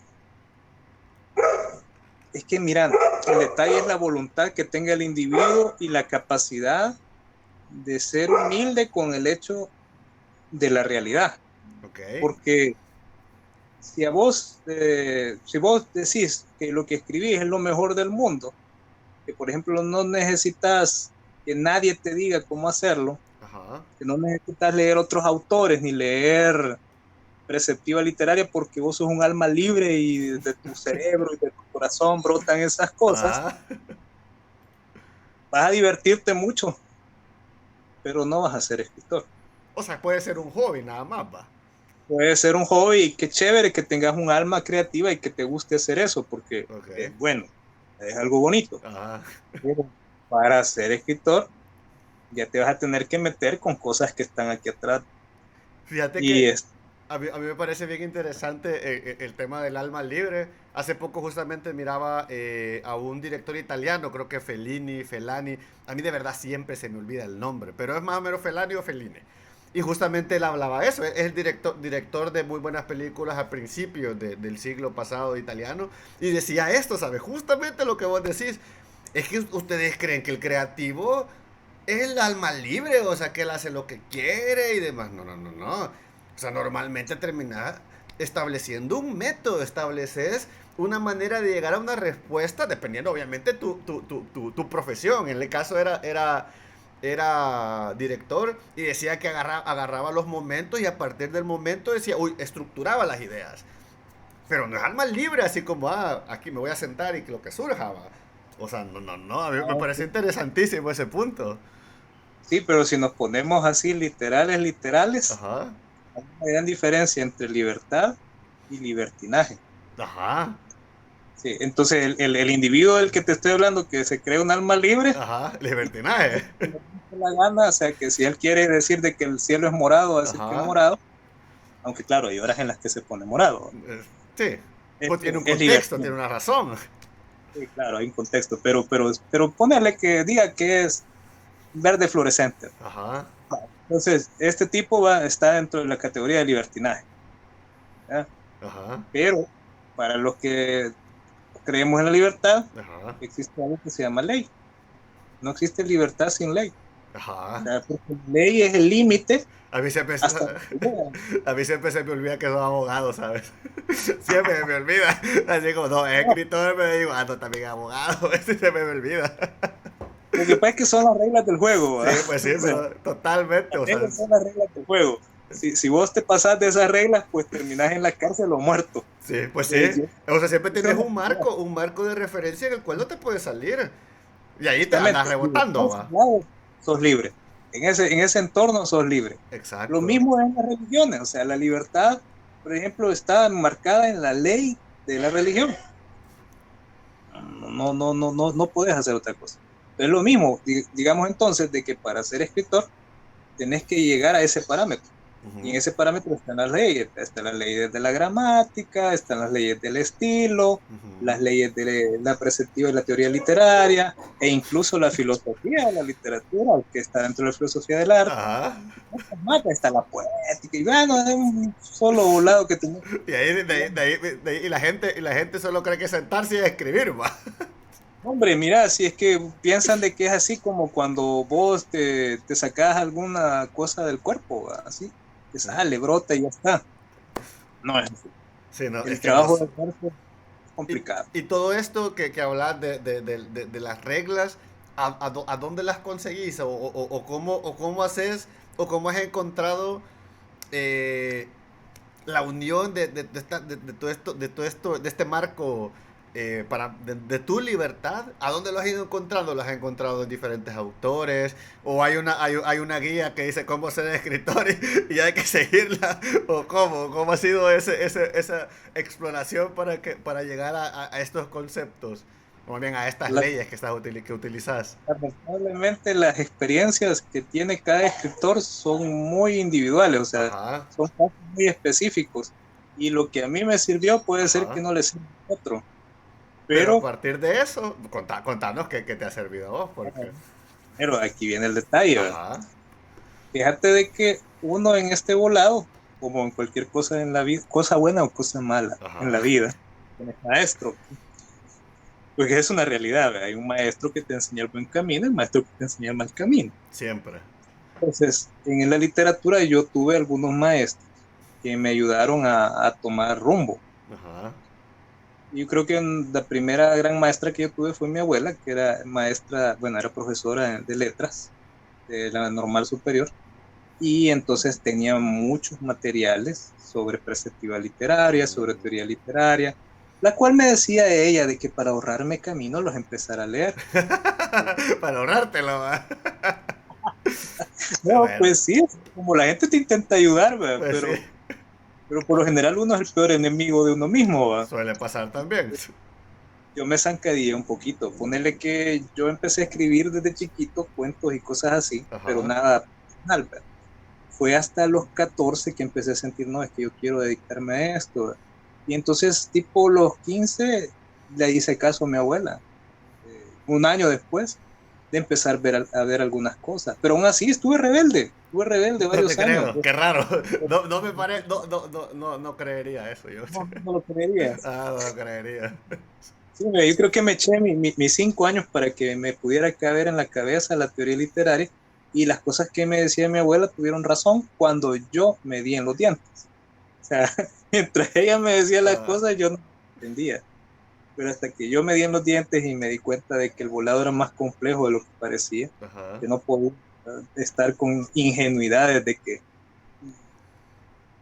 es que, mira, el detalle es la voluntad que tenga el individuo y la capacidad de ser humilde con el hecho de la realidad. ok. Porque si vos decís que lo que escribís es lo mejor del mundo, que por ejemplo no necesitas que nadie te diga cómo hacerlo, Ajá. que no necesitas leer otros autores ni leer preceptiva literaria porque vos sos un alma libre y de tu cerebro y de tu corazón brotan esas cosas, Ajá. vas a divertirte mucho, pero no vas a ser escritor. O sea, puede ser un hobby nada más, va. Puede ser un hobby y qué chévere que tengas un alma creativa y que te guste hacer eso, porque Ok. es bueno, es algo bonito. Ajá. Pero para ser escritor, ya te vas a tener que meter con cosas que están aquí atrás. Fíjate Y que es, a mí me parece bien interesante el tema del alma libre. Hace poco justamente miraba a un director italiano, creo que Fellini. A mí de verdad siempre se me olvida el nombre, pero es más o menos Fellini o Fellini. Y justamente él hablaba eso. Es el director de muy buenas películas a principios del siglo pasado italiano. Y decía esto, ¿sabes? Justamente lo que vos decís. Es que ustedes creen que el creativo es el alma libre, o sea, que él hace lo que quiere y demás. No, no, no, no. O sea, normalmente terminas estableciendo un método, estableces una manera de llegar a una respuesta, dependiendo obviamente tu profesión. En el caso era director y decía que agarraba los momentos y a partir del momento decía, uy, estructuraba las ideas. Pero no es alma libre, así como, aquí me voy a sentar y que lo que surja, va. O sea, no, no, no, a mí me parece interesantísimo ese punto. sí, pero si nos ponemos así literales, literales, Ajá, hay una gran diferencia entre libertad y libertinaje. ajá, Sí, entonces el individuo del que te estoy hablando, que se cree un alma libre, ajá, libertinaje. la gana, o sea, que si él quiere decir de que el cielo es morado, va a decir que es Ajá, morado, aunque claro, hay horas en las que se pone morado. sí, pues tiene un Es contexto, tiene libertinaje. una razón. Sí, claro, hay un contexto, pero ponerle que diga que es verde fluorescente. Ajá, Entonces, este tipo está dentro de la categoría de libertinaje. ¿Ya? ajá, Pero para los que creemos en la libertad, ajá, existe algo que se llama ley. No existe libertad sin ley. O ajá. sea, porque la ley es el límite A mí siempre, hasta donde llega. a mí siempre se me olvida que soy abogado, ¿sabes? Siempre me olvida. Así como, no, es escritor, me digo, no, también abogado. Se me olvida. Lo que pasa es que son las reglas del juego. Sí, ¿Verdad? pues sí, O sea, pero totalmente, las o sea, reglas son las reglas del juego. Si vos te pasás de esas reglas, pues terminás en la cárcel o muerto. sí, pues sí. Entonces, O sea, siempre esa tienes es la realidad. un marco de referencia en el cual no te puedes salir. Y ahí te andas Justamente, si rebotando, estás va. aislado, sos libre. En ese entorno sos libre. Lo Exacto. mismo es en las religiones, o sea, la libertad, por ejemplo, está marcada en la ley de la religión. No, no, no, no, no puedes hacer otra cosa. Es lo mismo, digamos entonces, de que para ser escritor tenés que llegar a ese parámetro. Y en Ujú, ese parámetro están las leyes. Están las leyes de la gramática, están las leyes del estilo, las ujú. leyes de la perspectiva y la teoría literaria, e incluso la filosofía de la literatura, que está dentro de la filosofía del arte. Ajá. Está la poética, y bueno, es un solo volado que tenemos. Y ahí, y la gente solo cree que sentarse y escribir, va. Hombre, mira, si es que piensan de que es así como cuando vos te sacás alguna cosa del cuerpo, ¿va? Así, que sale, brota y ya está. No es así. Sí, no, es El que trabajo vos. del cuerpo es complicado. Y todo esto que hablas de las reglas, a dónde las conseguís? O cómo haces? ¿O cómo has encontrado eh, la unión de todo esto, de este marco de tu libertad? ¿A dónde lo has ido encontrando? ¿Lo has encontrado en diferentes autores? ¿O hay una guía que dice cómo ser escritor y hay que seguirla? ¿O cómo ha sido esa exploración para llegar a estos conceptos? O más bien a estas La- leyes que utilizas. Lamentablemente las experiencias que tiene cada escritor son muy individuales, o sea, Ajá, son casos muy específicos. Y lo que a mí me sirvió puede ser que ajá. no le sirva a otro. Pero a Pero, partir de eso, contanos qué te ha servido a vos, porque... pero aquí viene el detalle, ¿verdad? Ajá, Fíjate de que uno en este volado, como en cualquier cosa en la vida, cosa buena o cosa mala en la ajá. vida, tienes maestro, porque es una realidad, ¿verdad? Hay un maestro que te enseña el buen camino y un maestro que te enseña el mal camino. Siempre. Entonces, en la literatura yo tuve algunos maestros que me ayudaron a tomar rumbo. Ajá. Yo creo que la primera gran maestra que yo tuve fue mi abuela, que era maestra, bueno, era profesora de letras de la normal superior, y entonces tenía muchos materiales sobre perspectiva literaria, sobre teoría literaria, la cual me decía ella de que para ahorrarme camino los empezara a leer. Para ahorrártelo, ¿va? No, Bueno, pues sí, como la gente te intenta ayudar, ¿verdad? pues sí. Pero por lo general uno es el peor enemigo de uno mismo, ¿va? Suele pasar también. Yo me zancadillé un poquito. Ponerle que yo empecé a escribir desde chiquito cuentos y cosas así, pero Ajá. nada personal, ¿verdad? Fue hasta los 14 que empecé a sentir, no, es que yo quiero dedicarme a esto, ¿verdad? Y entonces, tipo los 15 le hice caso a mi abuela. Un año después de empezar a ver algunas cosas. Pero aún así estuve rebelde No te varios años. creo, qué raro. No, no me parece, no creería eso yo. No, no lo creerías. Ah, no lo creería. Sí, mira, yo creo que me eché mis 5 años para que me pudiera caber en la cabeza la teoría literaria y las cosas que me decía mi abuela tuvieron razón cuando yo me di en los dientes. O sea, mientras ella me decía las Ah, cosas, yo no entendía. Pero hasta que yo me di en los dientes y me di cuenta de que el volado era más complejo de lo que parecía, ajá. que no podía estar con ingenuidades de que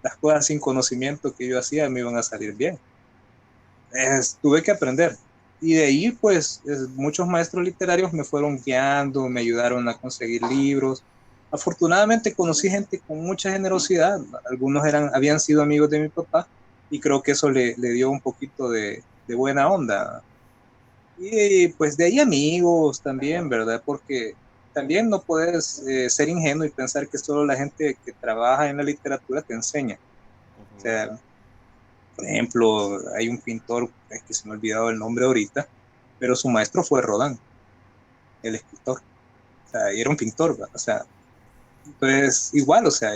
las cosas sin conocimiento que yo hacía me iban a salir bien. Tuve que aprender. Y de ahí, pues, muchos maestros literarios me fueron guiando, me ayudaron a conseguir libros. Afortunadamente conocí gente con mucha generosidad. Algunos habían sido amigos de mi papá y creo que eso le dio un poquito de buena onda. Y pues de ahí amigos también, ¿verdad? Porque también no puedes ser ingenuo y pensar que solo la gente que trabaja en la literatura te enseña. O Ujú. sea, por ejemplo, hay un pintor que se me ha olvidado el nombre ahorita, pero su maestro fue Rodin, el escritor. O sea, y era un pintor, ¿verdad? O sea, entonces igual, o sea,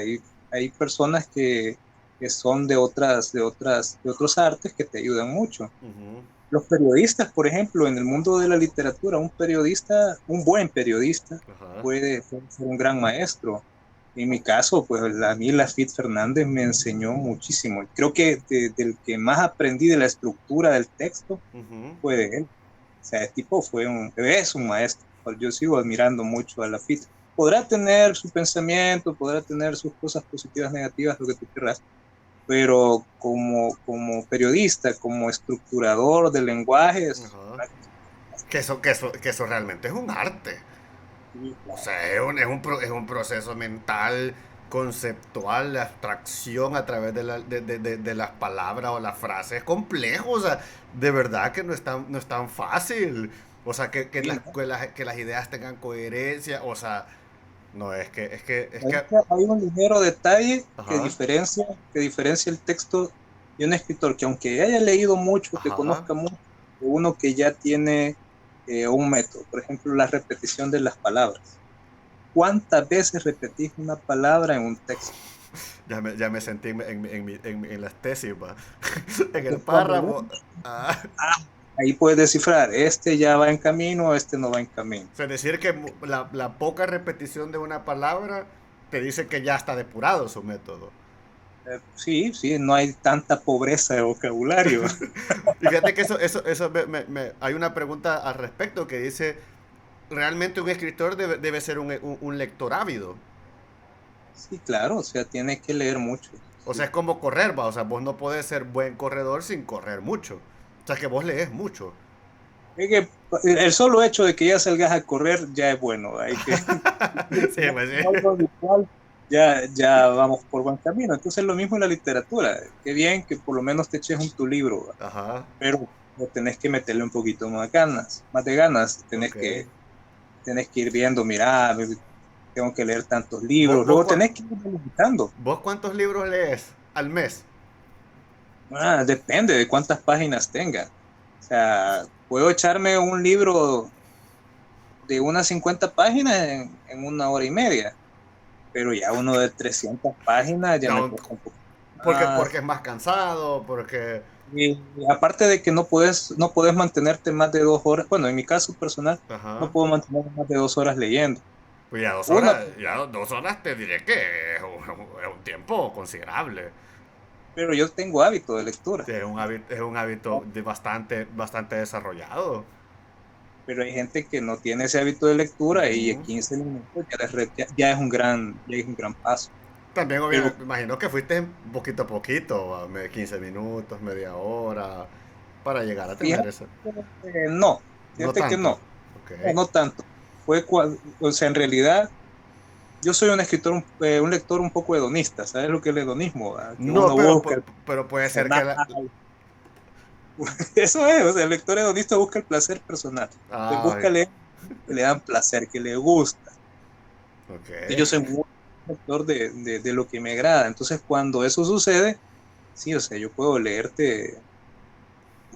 hay personas que son de otros artes que te ayudan mucho. Ujú. Los periodistas, por ejemplo, en el mundo de la literatura, un periodista, un buen periodista, Ajá. puede ser un gran maestro. En mi caso, pues a mí Lafitte Fernández me enseñó muchísimo. Creo que del que más aprendí de la estructura del texto Ujú. fue de él. O sea, el tipo es un maestro. Yo sigo admirando mucho a Lafitte. Podrá tener su pensamiento, podrá tener sus cosas positivas, negativas, lo que tú quieras, pero como periodista, como estructurador de lenguajes, Ajá. Que eso realmente es un arte. sí, O claro. sea, es un proceso mental, conceptual, de abstracción a través de las palabras o las frases. Es complejo, o sea, de verdad que no es tan fácil. O sea, que Sí, las, ¿no? que las ideas tengan coherencia. O sea, no, es Ahí que, hay un ligero detalle ajá, que diferencia el texto de un escritor que aunque haya leído mucho, que ajá. conozca mucho, de uno que ya tiene un método. Por ejemplo, la repetición de las palabras. ¿Cuántas veces repetís una palabra en un texto? Ya me sentí en las tesis, va. En el Entonces, cuando vos, párrafo. Ah, ah, ahí puedes descifrar, este ya va en camino, este no va en camino. o sea, decir que la poca repetición de una palabra te dice que ya está depurado su método. Sí, sí, no hay tanta pobreza de vocabulario. Y fíjate que eso hay una pregunta al respecto que dice, realmente un escritor debe ser un lector ávido. Sí, claro, o sea, tiene que leer mucho. O sea, Sí. es como correr, va. O sea, vos no podés ser buen corredor sin correr mucho. O sea, que vos lees mucho. Es que el solo hecho de que ya salgas a correr ya es bueno. Hay que Sí, pues sí. algo habitual, ya vamos por buen camino. Entonces lo mismo en la literatura. Qué bien que por lo menos te eches tu libro, ¿va? Ajá, Pero tenés que meterle un poquito más de ganas. ok. Tenés que ir viendo, mira, tengo que leer tantos ¿Vos, libros. vos, Luego tenés que ir limitando. vos cuántos libros lees al mes? Depende de cuántas páginas tenga. O sea, puedo echarme un libro de unas 50 páginas en una hora y media, pero ya uno de 300 páginas ya me No, cuesta un poco porque más. es más cansado, porque... Y aparte de que no puedes mantenerte más de 2 horas, bueno, en mi caso personal, Ajá. no puedo mantener más de 2 horas leyendo. Pues ya Una, ya 2 horas te diré que es un tiempo considerable. pero yo tengo hábito de lectura. Sí, es un hábito bastante desarrollado. Pero hay gente que no tiene ese hábito de lectura y Ujú. 15 minutos ya es un gran paso. También, Pero obviamente, me imagino que fuiste poquito a poquito, 15 minutos, media hora, para llegar a tener fíjate eso. no, No fíjate que tanto. no, no, Ok. no tanto. O sea, en realidad yo soy un escritor, un lector un poco hedonista, ¿sabes lo que es el hedonismo? ¿Verdad? Que No, uno busca el pero puede ser que personal. la... Eso es, o sea, el lector hedonista busca el placer personal. Entonces Ay, busca leer que le dan placer, que le gusta. Entonces yo soy ok. muy lector de lo que me agrada. Entonces cuando eso sucede, sí, o sea, yo puedo leerte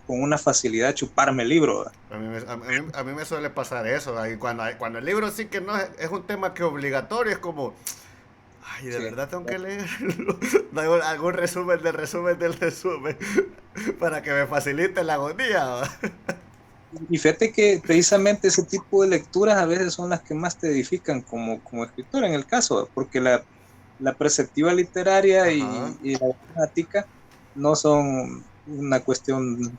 con una facilidad, chuparme el libro, ¿verdad? A mí me suele pasar eso. Ahí cuando el libro sí que no es un tema que es obligatorio, es como, ay, de Sí. verdad tengo que leerlo. No hay algún resumen del resumen del resumen para que me facilite la agonía. ¿Va? Y fíjate que precisamente ese tipo de lecturas a veces son las que más te edifican como escritor en el caso, porque la perspectiva literaria Ajá, y la gramática no son una cuestión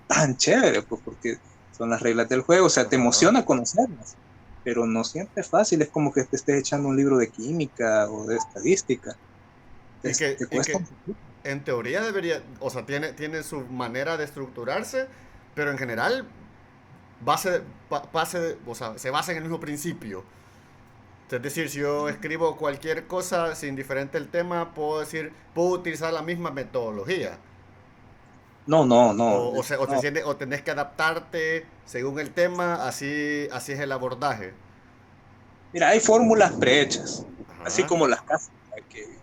tan chévere, pues porque son las reglas del juego, o sea, te ajá. emociona conocerlas, pero no siempre es fácil, es como que te estés echando un libro de química o de estadística, te Y cuesta que un poquito. en teoría debería, o sea, tiene su manera de estructurarse, pero en general o sea, se basa en el mismo principio. Es decir, si yo escribo cualquier cosa, sin diferente el tema, puedo utilizar la misma metodología. No, no, no, no. O tenés que adaptarte según el tema, así es el abordaje. Mira, hay fórmulas prehechas, así Ajá, como las casas,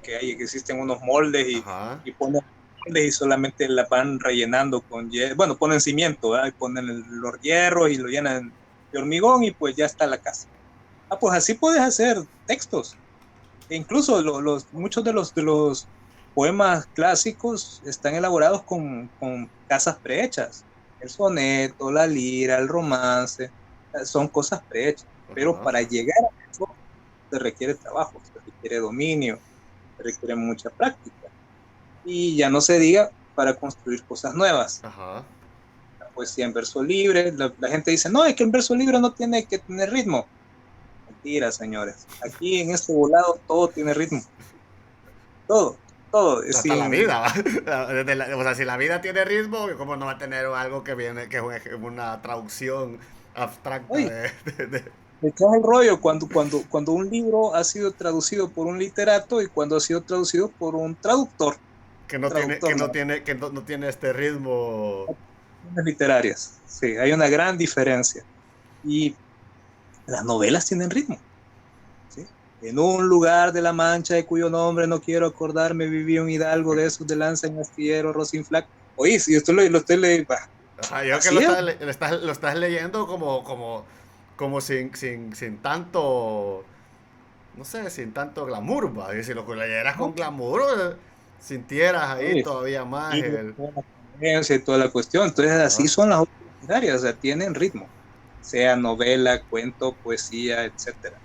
que existen unos moldes ajá, y ponen moldes y solamente la van rellenando con bueno, ponen cimiento, ¿verdad? Y ponen los hierros y lo llenan de hormigón y pues ya está la casa. Ah, pues así puedes hacer textos. E incluso muchos de los poemas clásicos están elaborados con casas prehechas. El soneto, la lira, el romance, son cosas prehechas. Pero ajá, para llegar a eso se requiere trabajo, se requiere dominio, se requiere mucha práctica. Y ya no se diga para construir cosas nuevas. ajá. La poesía en verso libre, la gente dice, no, es que el verso libre no tiene que tener ritmo. Mentira, señores. Aquí en este volado todo tiene ritmo. Todo, todo. Es Hasta la sin, vida, ¿va? O sea, si la vida tiene ritmo, ¿cómo no va a tener algo que viene, que es una traducción abstracta oye, de... me echas el rollo cuando un libro ha sido traducido por un literato y cuando ha sido traducido por un traductor. que no tiene, Traductor, que no no. tiene, que no tiene este ritmo. literarias. Sí, hay una gran diferencia. Y las novelas tienen ritmo. ¿Sí? En un lugar de la Mancha de cuyo nombre no quiero acordarme, vivía un hidalgo de esos de lanza en astillero, Rosinflac. Oye, si usted lo estoy leyendo, Ajá, yo que así es. lo estás leyendo como sin tanto, no sé, sin tanto glamour, va. Y si lo que leyeras ¿No? con glamour, sintieras ahí Sí, todavía más y el... toda la coherencia y toda la cuestión. Entonces, así Ajá, son las obras literarias, o sea, tienen ritmo, sea novela, cuento, poesía, etcétera.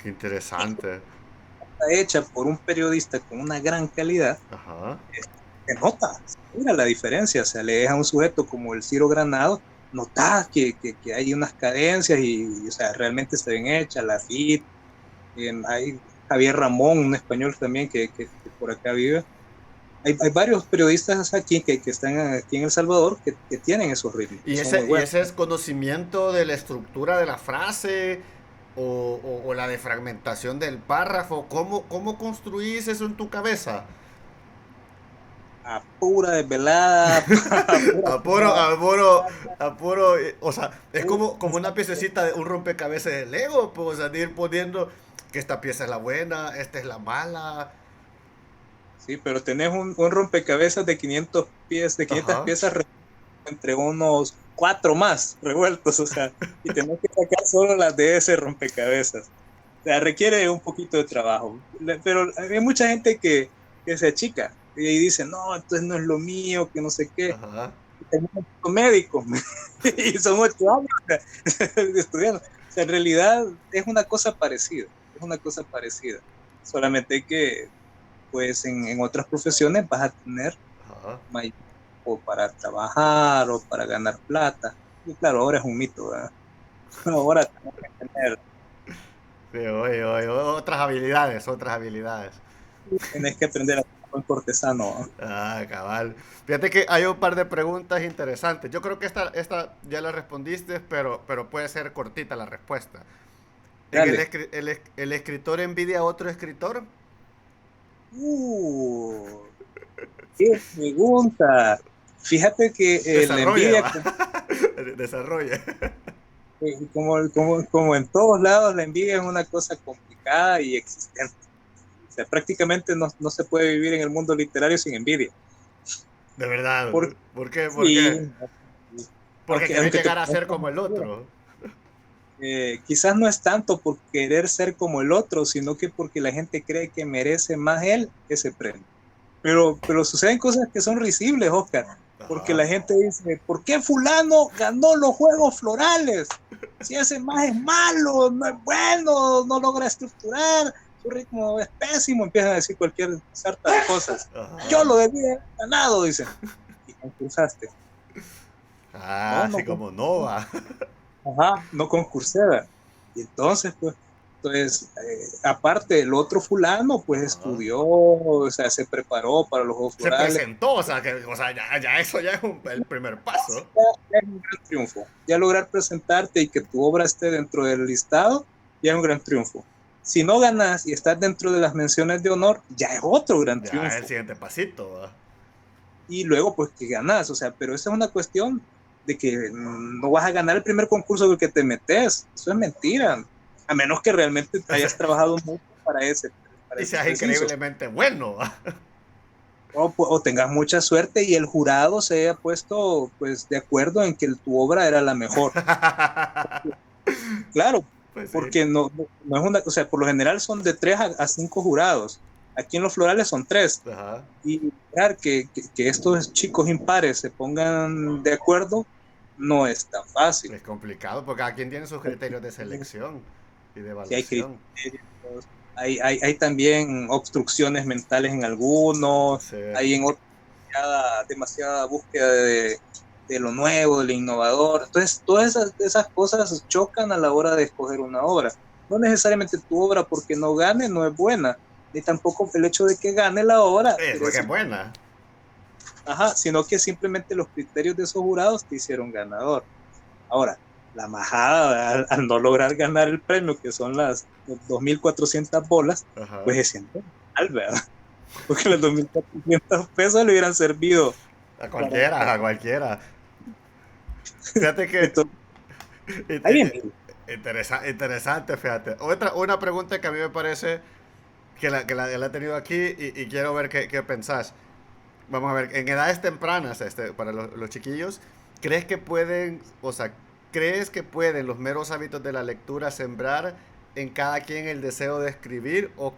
qué Y interesante. está hecha por un periodista con una gran calidad, Ajá, se nota, mira la diferencia. O sea, lees a un sujeto como el Ciro Granado, notas que hay unas cadencias y, o sea, realmente está bien hecha, la FIT, hay Javier Ramón, un español también que por acá vive. Hay varios periodistas aquí que están aquí en El Salvador que tienen esos ritmos, que son muy y buenos. ese es conocimiento de la estructura de la frase o la defragmentación del párrafo. ¿Cómo construís eso en tu cabeza? A pura desvelada, a pura Apuro, apuro, tomada, apuro. O sea, es pura como una sensación. piececita de un rompecabezas de Lego, pues, o sea, de ir poniendo que esta pieza es la buena, esta es la mala. Sí, pero tenés un rompecabezas de 500 piezas, de 500 Ajá, piezas entre unos cuatro más revueltos, o sea, y tenés que sacar solo las de ese rompecabezas. O sea, requiere un poquito de trabajo. Pero hay mucha gente que se achica y dice, no, entonces no es lo mío, que no sé qué. ajá. Y terminan siendo médicos y son 8 años estudiando. O sea, en realidad es una cosa parecida, es una cosa parecida. Solamente que, pues, en otras profesiones vas a tener Ajá. mayor o para trabajar o para ganar plata. Y claro, ahora es un mito, ¿verdad? Ahora Sí, oye, oye, otras habilidades, otras habilidades. tenés que aprender a ser buen cortesano, ¿no? Ah, cabal. Fíjate que hay un par de preguntas interesantes. Yo creo que esta ya la respondiste, pero puede ser cortita la respuesta. Dale. El escritor envidia a otro escritor? Uh, qué pregunta. Fíjate que la Desarrolla, envidia, va. Desarrolla. como en todos lados, la envidia es una cosa complicada y existente. O sea, prácticamente no se puede vivir en el mundo literario sin envidia. De verdad. Porque, ¿Por qué? ¿Por sí, qué? Porque aunque, querés aunque te llegar a ser como el otro. quizás no es tanto por querer ser como el otro, sino que porque la gente cree que merece más él ese premio. Pero suceden cosas que son risibles, Oscar, porque Ajá. la gente dice, ¿por qué fulano ganó los Juegos Florales? Si ese más es malo, no es bueno, no logra estructurar, su ritmo es pésimo, empiezan a decir cualquier sarta de cosas. Yo Ajá. lo debía haber ganado, dicen. Y concursaste. Ah, No, así no, como Nova. ajá, no concursé. Y entonces, pues, aparte el otro fulano, pues Ajá. estudió, o sea, se preparó para los Juegos Se Florales. presentó, o sea ya eso ya es el primer paso. Ya es un gran triunfo. Ya lograr presentarte y que tu obra esté dentro del listado, ya es un gran triunfo. Si no ganas y estás dentro de las menciones de honor, ya es otro gran Ya es el triunfo. siguiente pasito, ¿va? Y luego, pues, que ganas, o sea, pero esa es una cuestión de que no vas a ganar el primer concurso del que te metes. Eso es mentira. A menos que realmente hayas trabajado mucho para Y ese seas preciso. increíblemente bueno, ¿va? O tengas mucha suerte y el jurado se haya puesto, pues, de acuerdo en que tu obra era la mejor. Claro, Pues sí. porque no es una, o sea, por lo general son de 3 a 5 jurados. Aquí en los florales son 3. Ajá. Y lograr que estos chicos impares se pongan de acuerdo no es tan fácil. Es complicado porque cada quien tiene sus criterios de selección y de Si hay evaluación. criterios, hay también obstrucciones mentales en algunos, Sí. hay en otros demasiada búsqueda de lo nuevo, de lo innovador. Entonces, todas esas cosas chocan a la hora de escoger una obra. No necesariamente tu obra porque no gane no es buena, ni tampoco el hecho de que gane la obra Es quiere porque es decir, buena. ajá, sino que simplemente los criterios de esos jurados te hicieron ganador. Ahora, la majada al no lograr ganar el premio, que son las 2.400 bolas, Ajá. pues se siente mal, ¿verdad? Porque los 2.400 pesos le hubieran servido A para cualquiera, a cualquiera. Fíjate que Entonces, ahí eh, bien. interesante, fíjate. Una pregunta que a mí me parece que la he tenido aquí y quiero ver qué pensás. Vamos a ver, en edades tempranas, para los chiquillos, ¿crees que pueden, o sea, crees que pueden los meros hábitos de la lectura sembrar en cada quien el deseo de escribir o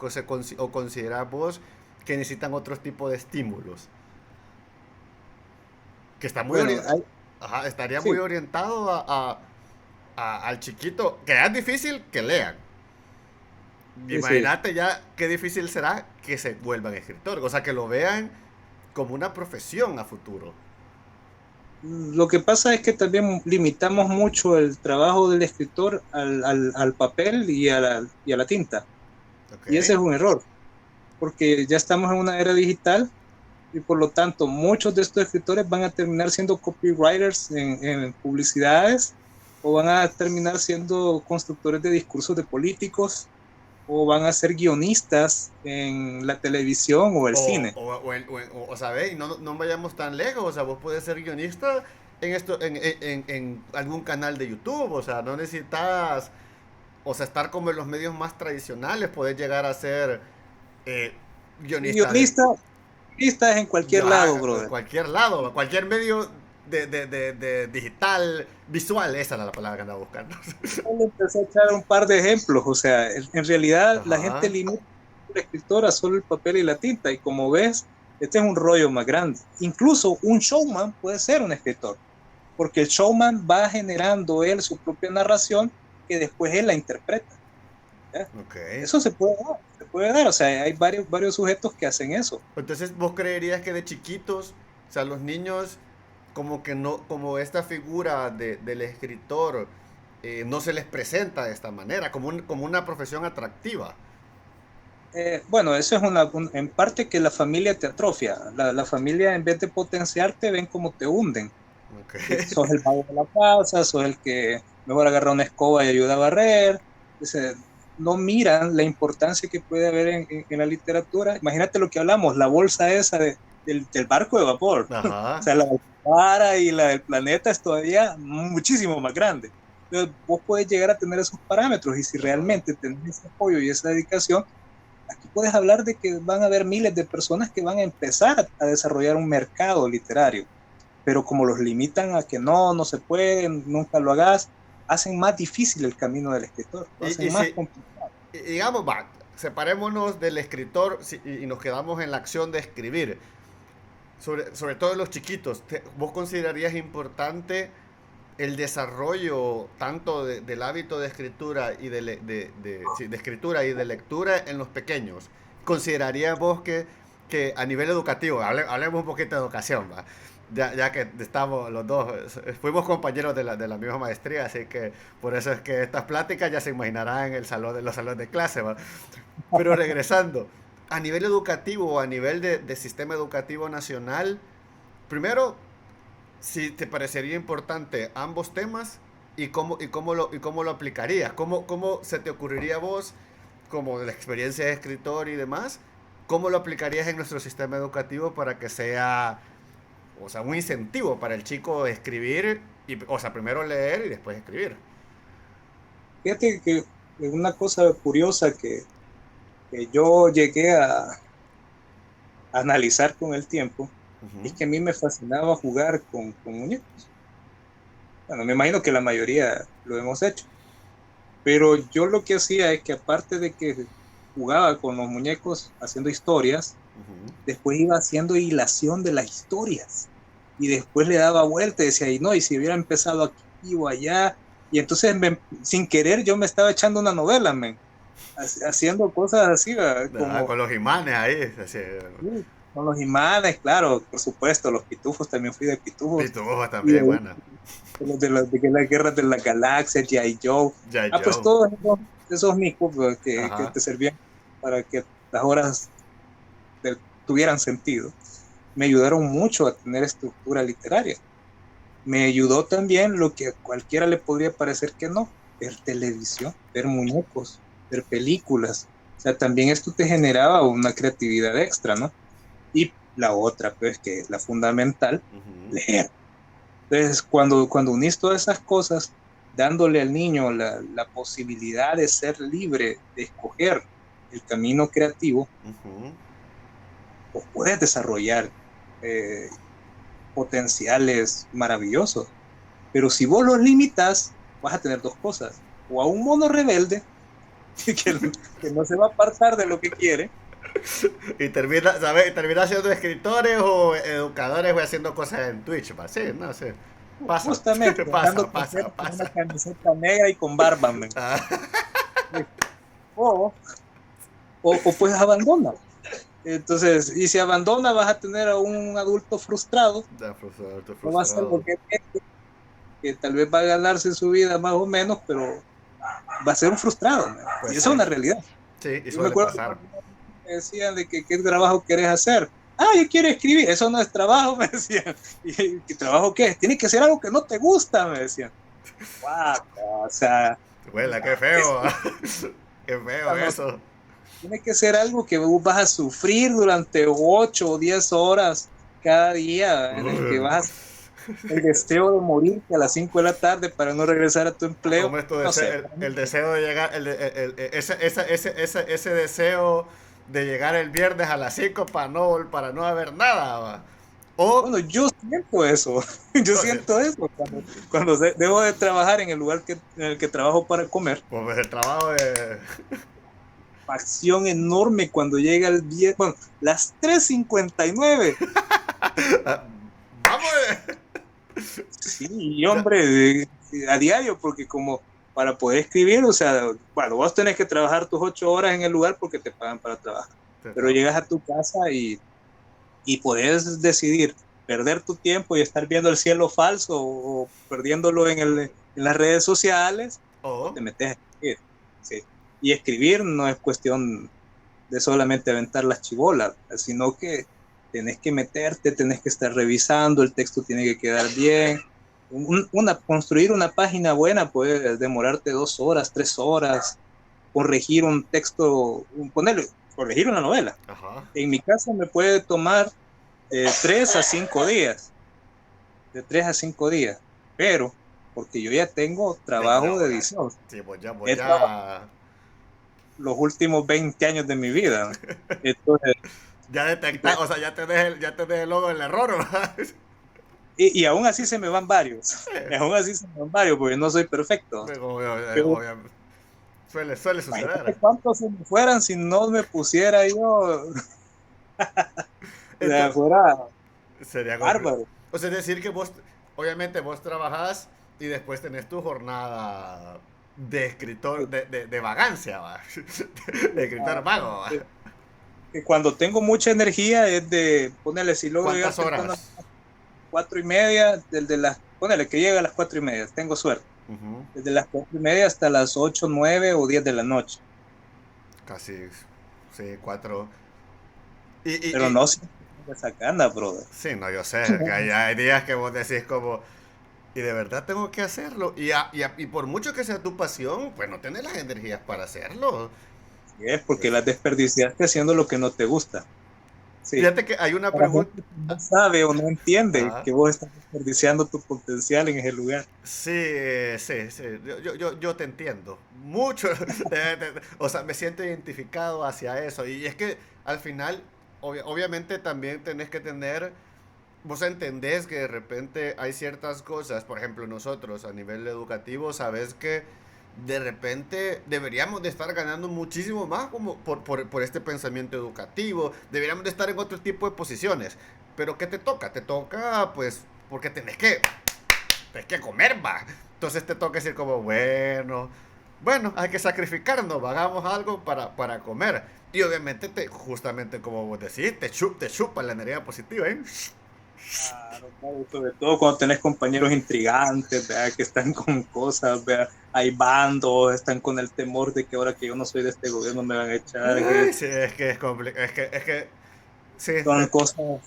considerar vos que necesitan otro tipo de estímulos? Que está muy Bueno, ajá, estaría muy sí, orientado al chiquito, que es difícil que lean. sí, sí. Imagínate ya qué difícil será que se vuelvan escritores, o sea, que lo vean como una profesión a futuro. Lo que pasa es que también limitamos mucho el trabajo del escritor al papel y a la tinta. Y ese Ok. es un error, porque ya estamos en una era digital y por lo tanto muchos de estos escritores van a terminar siendo copywriters en publicidades o van a terminar siendo constructores de discursos de políticos o van a ser guionistas en la televisión o el cine. ¿Sabes? Y no vayamos tan lejos. O sea, vos puedes ser guionista en algún canal de YouTube. O sea, no necesitas, o sea, estar como en los medios más tradicionales. Puedes llegar a ser eh, Y guionista de guionista es en cualquier lado, en brother. cualquier lado, cualquier medio de digital, visual. Esa era la palabra que andaba buscando. Le empecé a echar un par de ejemplos, o sea, en realidad la gente Ajá. limita la escritora solo el papel y la tinta, y como ves, este es un rollo más grande. Incluso un showman puede ser un escritor, porque el showman va generando él su propia narración que después él la interpreta. ¿Ya? Ok. Eso se puede dar, o sea, hay varios sujetos que hacen eso. Entonces, ¿vos creerías que de chiquitos, o sea, los niños, como que no, como esta figura del escritor, no se les presenta de esta manera, como una profesión atractiva? Bueno, eso es en parte que la familia te atrofia, la familia en vez de potenciarte ven como te hunden. Ok. Sos el vago de la casa, sos el que mejor agarra una escoba y ayuda a barrer. Dice, no miran la importancia que puede haber en la literatura. Imagínate lo que hablamos, la bolsa esa del barco de vapor. O Ajá. sea, la para y la del planeta es todavía muchísimo más grande. Entonces, vos puedes llegar a tener esos parámetros y si Ajá. realmente tenés ese apoyo y esa dedicación, aquí puedes hablar de que van a haber miles de personas que van a empezar a desarrollar un mercado literario, pero como los limitan a que no se puede, nunca lo hagas, hacen más difícil el camino del escritor, lo Y hacen más si, complicado. digamos, va, separémonos del escritor y nos quedamos en la acción de escribir. Sobre todo en los chiquitos, ¿vos considerarías importante el desarrollo tanto del hábito de escritura y sí, de escritura y de lectura en los pequeños? ¿Considerarías vos que a nivel educativo, hablemos un poquito de educación, ¿va? Ya que estamos los dos, fuimos compañeros de la misma maestría, así que por eso es que estas pláticas ya se imaginarán en el salón, en los salones de clase, ¿va? Pero regresando, a nivel educativo o a nivel de sistema educativo nacional, primero, si te parecería importante ambos temas y cómo lo aplicarías. ¿Cómo se te ocurriría a vos, como de la experiencia de escritor y demás, cómo lo aplicarías en nuestro sistema educativo para que sea, o sea, un incentivo para el chico escribir, o sea, primero leer y después escribir? Fíjate que una cosa curiosa que yo llegué a analizar con el tiempo Ujú. es que a mí me fascinaba jugar con muñecos. Bueno, me imagino que la mayoría lo hemos hecho, pero yo lo que hacía es que aparte de que jugaba con los muñecos haciendo historias, Ujú. después iba haciendo hilación de las historias y después le daba vuelta y decía, y no, y si hubiera empezado aquí o allá, y entonces sin querer yo me estaba echando una novela, men, haciendo cosas así, ¿verdad? Ah, Como con los imanes ahí, así, con los imanes, claro, por supuesto, los pitufos, también fui de pitufos, Pitufos y también, buena. de las guerras de la galaxia, G.I. Joe, Ya pues Joe. todos esos micos que Ajá. te servían para que las horas tuvieran sentido, me ayudaron mucho a tener estructura literaria. Me ayudó también lo que a cualquiera le podría parecer que no, ver televisión, ver muñecos, ver películas. O sea, también esto te generaba una creatividad extra, ¿no? Y la otra, pues, que es la fundamental, Ujú. leer. Entonces, cuando unís todas esas cosas, dándole al niño la posibilidad de ser libre, de escoger el camino creativo, pues puedes desarrollar eh, potenciales maravillosos. Pero si vos los limitas, vas a tener dos cosas. O a un mono rebelde que no se va a apartar de lo que quiere. Y termina, ¿sabes? Termina siendo escritores o educadores o haciendo cosas en Twitch, ¿va? Sí, no sé. Pasa, Justamente, pasa. con una camiseta negra y con barba. Ah. O pues abandona. Entonces, y si abandona, vas a tener a un adulto frustrado. No va a ser lo que tal vez va a ganarse su vida más o menos, pero va a ser un frustrado. Pues y eso es una realidad. Sí, y yo me suele acuerdo pasar. Que me decían de que qué trabajo querés hacer. Yo quiero escribir. Eso no es trabajo, me decían. ¿Y qué trabajo qué es? Tiene que ser algo que no te gusta, me decían. Wow, o sea. Huela, qué feo. Qué feo eso. Tiene que ser algo que vos vas a sufrir durante 8 o 10 horas cada día, en el que vas el deseo de morirte a las 5 de la tarde para no regresar a tu empleo. ¿Cómo es tu no sé, el deseo de llegar, ese deseo de llegar el viernes a las 5 para no haber nada, ¿va? Bueno, yo siento eso. Yo siento eso cuando debo de trabajar en el lugar en el que trabajo para comer. Pues el trabajo de... Acción enorme cuando llega el viernes. Bueno, las 3:59. ¡Vamos! Sí, hombre, a diario, porque como para poder escribir, o sea, bueno, vos tenés que trabajar tus 8 horas en el lugar porque te pagan para trabajar. Pero llegas a tu casa y podés decidir perder tu tiempo y estar viendo el cielo falso o perdiéndolo en las redes sociales, te metes a escribir. Sí. Y escribir no es cuestión de solamente aventar las chibolas, sino que tenés que meterte, tenés que estar revisando, el texto tiene que quedar bien. Construir una página buena puede demorarte 2 horas, 3 horas, corregir un texto, corregir una novela. Ajá. En mi caso me puede tomar 3 a 5 días, de 3 a 5 días, pero porque yo ya tengo trabajo de edición. Sí, pues ya. Los últimos 20 años de mi vida. Entonces, ya detecta, o sea, ya tenés el logo del error, ¿verdad? Y aún así se me van varios. Porque no soy perfecto. Suele suceder. ¿Cuántos se me fueran si no me pusiera yo? Fuera sería bárbaro. O sea, es decir que obviamente vos trabajás y después tenés tu jornada de escritor, de vagancia, ¿va? De escritor vago, ¿va? Cuando tengo mucha energía es de ponerle, si logro llegar temprano a las 4:30, ponerle que llega a las 4:30, tengo suerte. Desde las 4:30 hasta las 8, 9 o 10 de la noche. Casi, sí, 4. Pero no siempre me sacana, brother. Sí, no, yo sé, que hay días que vos decís como, y de verdad tengo que hacerlo. Y por mucho que sea tu pasión, pues no tenés las energías para hacerlo. Sí, es porque las desperdiciaste haciendo lo que no te gusta. Sí. Fíjate que hay una pregunta. No sabe o no entiende que vos estás desperdiciando tu potencial en ese lugar. Sí. Yo te entiendo. Mucho. O sea, me siento identificado hacia eso. Y es que al final, obviamente también tenés que tener. Vos entendés que de repente hay ciertas cosas, por ejemplo nosotros a nivel educativo, sabes que de repente deberíamos de estar ganando muchísimo más como por este pensamiento educativo, deberíamos de estar en otro tipo de posiciones, pero ¿qué te toca? Te toca pues porque tenés que comer, va. Entonces te toca decir como, bueno, hay que sacrificarnos, hagamos algo para comer. Y obviamente justamente como vos decís, te chupa la energía positiva, ¿eh? Claro, sobre todo cuando tenés compañeros intrigantes, ¿verdad? Que están con cosas, ¿verdad? Hay bandos, están con el temor de que ahora que yo no soy de este gobierno me van a echar. Sí, es que es complicado, es que sí, son cosas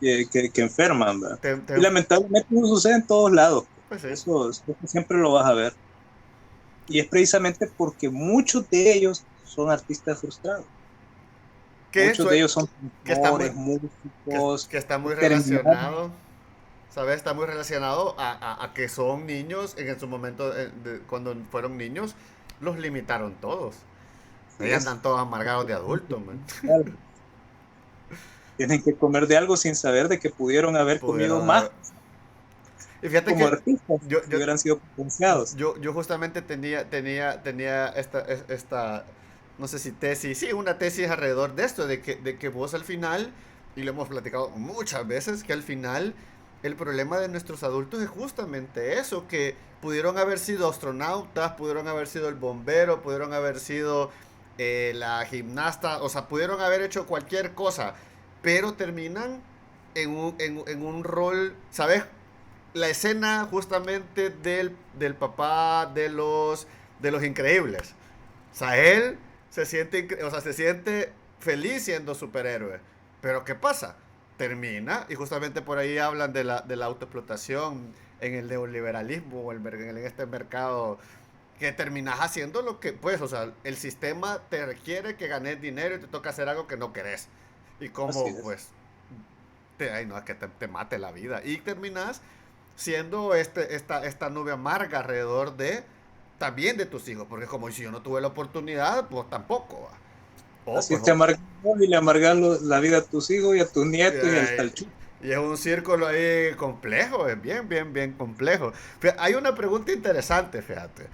que enferman, ¿verdad? Y lamentablemente eso sucede en todos lados. Pues sí. Eso siempre lo vas a ver. Y es precisamente porque muchos de ellos son artistas frustrados. Muchos de ellos son pintores, músicos. Que está muy relacionado. ¿sabes? Está muy relacionado a que son niños, en su momento, cuando fueron niños, los limitaron todos. Sí Ahí es. andan todos amargados de adultos, man. Tienen que comer de algo sin saber de que pudieron haber comido Pudieron más haber... Y fíjate como que artistas yo, si yo, hubieran sido potenciados. yo justamente tenía esta, no sé si tesis, sí, una tesis alrededor de esto, de que vos al final, y lo hemos platicado muchas veces, que al final el problema de nuestros adultos es justamente eso, que pudieron haber sido astronautas, pudieron haber sido el bombero, pudieron haber sido la gimnasta, o sea, pudieron haber hecho cualquier cosa, pero terminan en un rol, ¿sabes? La escena justamente del papá de los increíbles. O sea, él se siente feliz siendo superhéroe. Pero ¿qué pasa? Termina, y justamente por ahí hablan de la autoexplotación en el neoliberalismo o en este mercado, que terminas haciendo lo que, pues, o sea, el sistema te requiere que ganes dinero y te toca hacer algo que no querés. Y Así como, es. pues, ay, no, es que te mate la vida. Y terminas siendo esta nube amarga alrededor de también de tus hijos, porque como si yo no tuve la oportunidad, pues tampoco. ¿Va? O Así pues, te amargas y le amargas la vida a tus hijos y a tus nietos y al eh, talchú. y es un círculo ahí complejo, es bien, bien, bien complejo. Hay una pregunta interesante, fíjate.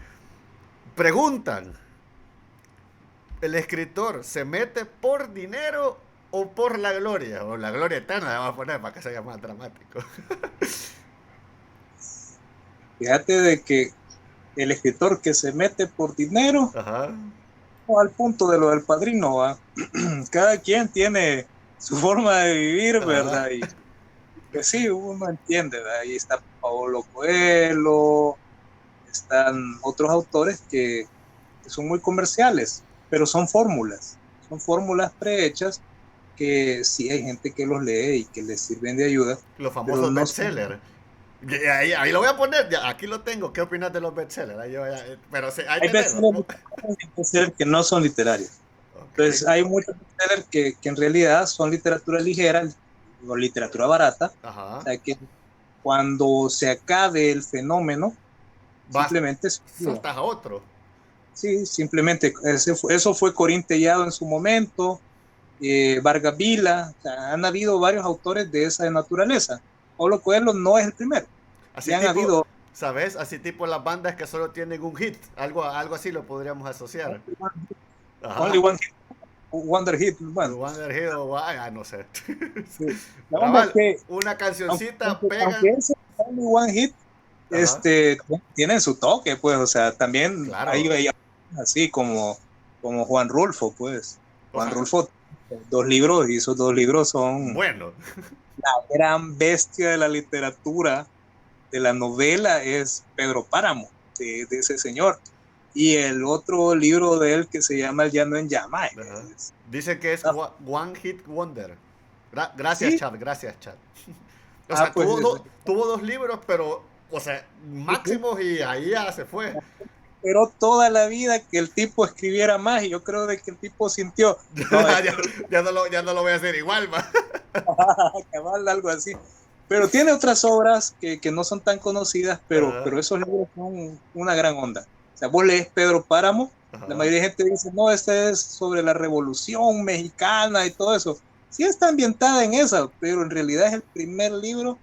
Preguntan, ¿el escritor se mete por dinero o por la gloria? O la gloria eterna, vamos a poner para que sea más dramático. Fíjate de que el escritor que se mete por dinero, Ajá. o al punto de lo del padrino, ¿va? Cada quien tiene su forma de vivir, Ajá. ¿verdad? Y pues sí, uno entiende, ¿verdad? Ahí está Paolo Coelho, están otros autores que son muy comerciales, pero son fórmulas prehechas que sí hay gente que los lee y que les sirven de ayuda, Los pero famosos no son. bestsellers. Ahí lo voy a poner, ya, aquí lo tengo. ¿Qué opinas de los bestsellers? Pero sí, ahí Hay tenés. bestsellers literarios y bestsellers que no son literarios. Ok. Entonces, hay muchos bestsellers que en realidad son literatura ligera o literatura barata. O Ajá. sea, que cuando se acabe el fenómeno, Vas, simplemente se olvida. saltas a otro. Sí, simplemente eso fue Corín Tellado en su momento, Vargas Vila, o sea, han habido varios autores de esa naturaleza. Paulo Coelho no es el primero, Así ya han tipo, habido ¿sabes? Así tipo las bandas que solo tienen un hit. Algo así lo podríamos asociar. Only Ajá. One Hit, Wonder Hit. Bueno, Wonder Hero, no sé. la onda es Cabal, que una aunque, cancioncita aunque, aunque pegan. ese Only One Hit Ajá. tienen su toque, pues, o sea, también ahí Claro. veía así como Juan Rulfo, pues. O Juan sea, Rulfo, dos libros, y esos dos libros son bueno. la gran bestia de la literatura, de la novela, es Pedro Páramo, de ese señor. Y el otro libro de él que se llama El Llano en Llama. Ajá. Dice que es One Hit Wonder. Gracias, Sí, Chad, gracias, Chad. O sea, pues tuvo dos libros, pero, o sea, máximos y ahí ya se fue. pero toda la vida que el tipo escribiera más y yo creo de que el tipo sintió, no, ya, ya no lo voy a hacer igual, va. cabal, algo así. Pero tiene otras obras que no son tan conocidas, pero Ajá, esos libros son una gran onda. O sea, vos lees Pedro Páramo, la ajá. mayoría de gente dice, no, este es sobre la Revolución Mexicana y todo eso. Sí está ambientada en esa, pero en realidad es el primer libro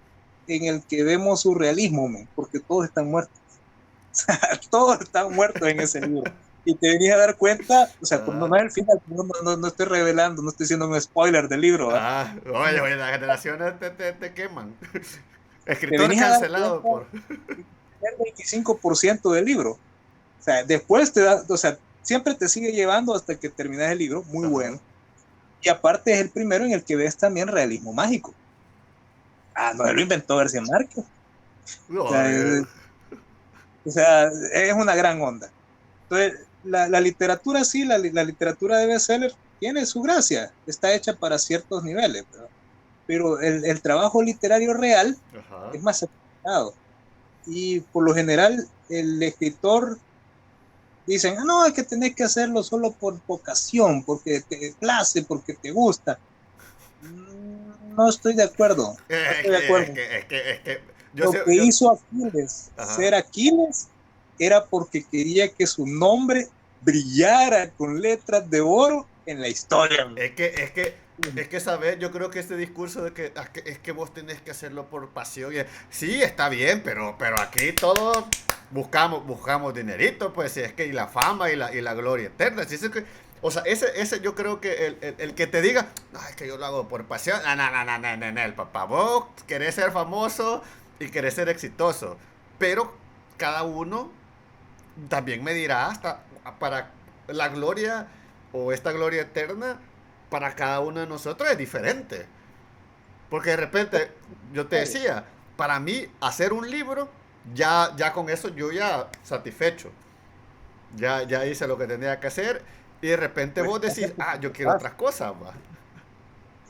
en el que vemos surrealismo, porque todos están muertos. Todos están muertos en ese libro. Y te venís a dar cuenta, o sea, no, Ajá. no es el final, no estoy revelando, no estoy haciendo un spoiler del libro, ¿va? Oye, las generaciones te queman. Te Escritor venís a dar cancelado cuenta por. el 25% del libro. O sea, después te da, o sea, siempre te sigue llevando hasta que terminas el libro, muy Ajá. bueno. Y aparte es el primero en el que ves también realismo mágico. Ah, no, lo inventó García Márquez. O No, sea, es una gran onda. Entonces, la literatura sí, la literatura de bestseller tiene su gracia, está hecha para ciertos niveles, pero el trabajo literario real ajá. es más sacrificado. Y por lo general, el escritor dicen, ah, no, es que tenés que hacerlo solo por vocación, porque te place, porque te gusta. no estoy de acuerdo. No estoy de acuerdo. Yo Lo sé, que hizo Aquiles ajá. ser Aquiles era porque quería que su nombre brillara con letras de oro en la historia. Es que, es que, es que, ¿sabes? Yo creo que este discurso de que es que vos tenés que hacerlo por pasión. Sí, está bien, pero aquí todos buscamos dinerito, pues, si es que y la fama y la gloria eterna. Si es que, o sea, ese yo creo que el que te diga, no, es que yo lo hago por pasión. No, no, no, no, no, no, no, el papá. Vos querés ser famoso y querés ser exitoso. Pero cada uno también me dirá hasta para la gloria o esta gloria eterna para cada uno de nosotros es diferente. Porque de repente, yo te decía, para mí hacer un libro, ya con eso yo ya satisfecho. Ya hice lo que tenía que hacer y de repente Pues, vos decís, yo quiero otras cosas. Va.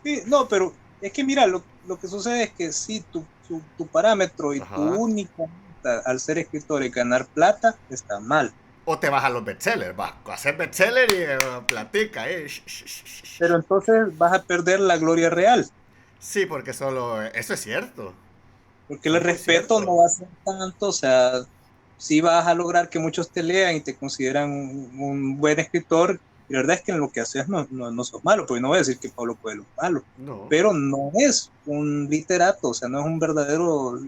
sí, no, pero es que mira, lo que sucede es que sí, tu parámetro y tu Ajá. única meta al ser escritor es ganar plata está mal. O te vas a los bestsellers, va. A hacer bestseller y platica. Pero entonces vas a perder la gloria real, Sí, porque solo... Eso es cierto. porque Eso el es muy respeto cierto. no va a ser tanto, o sea, sí vas a lograr que muchos te lean y te consideran un buen escritor, y la verdad es que en lo que haces no sos malo, porque no voy a decir que Pablo Coelho es malo, No. pero no es un literato, o sea, no es un verdadero,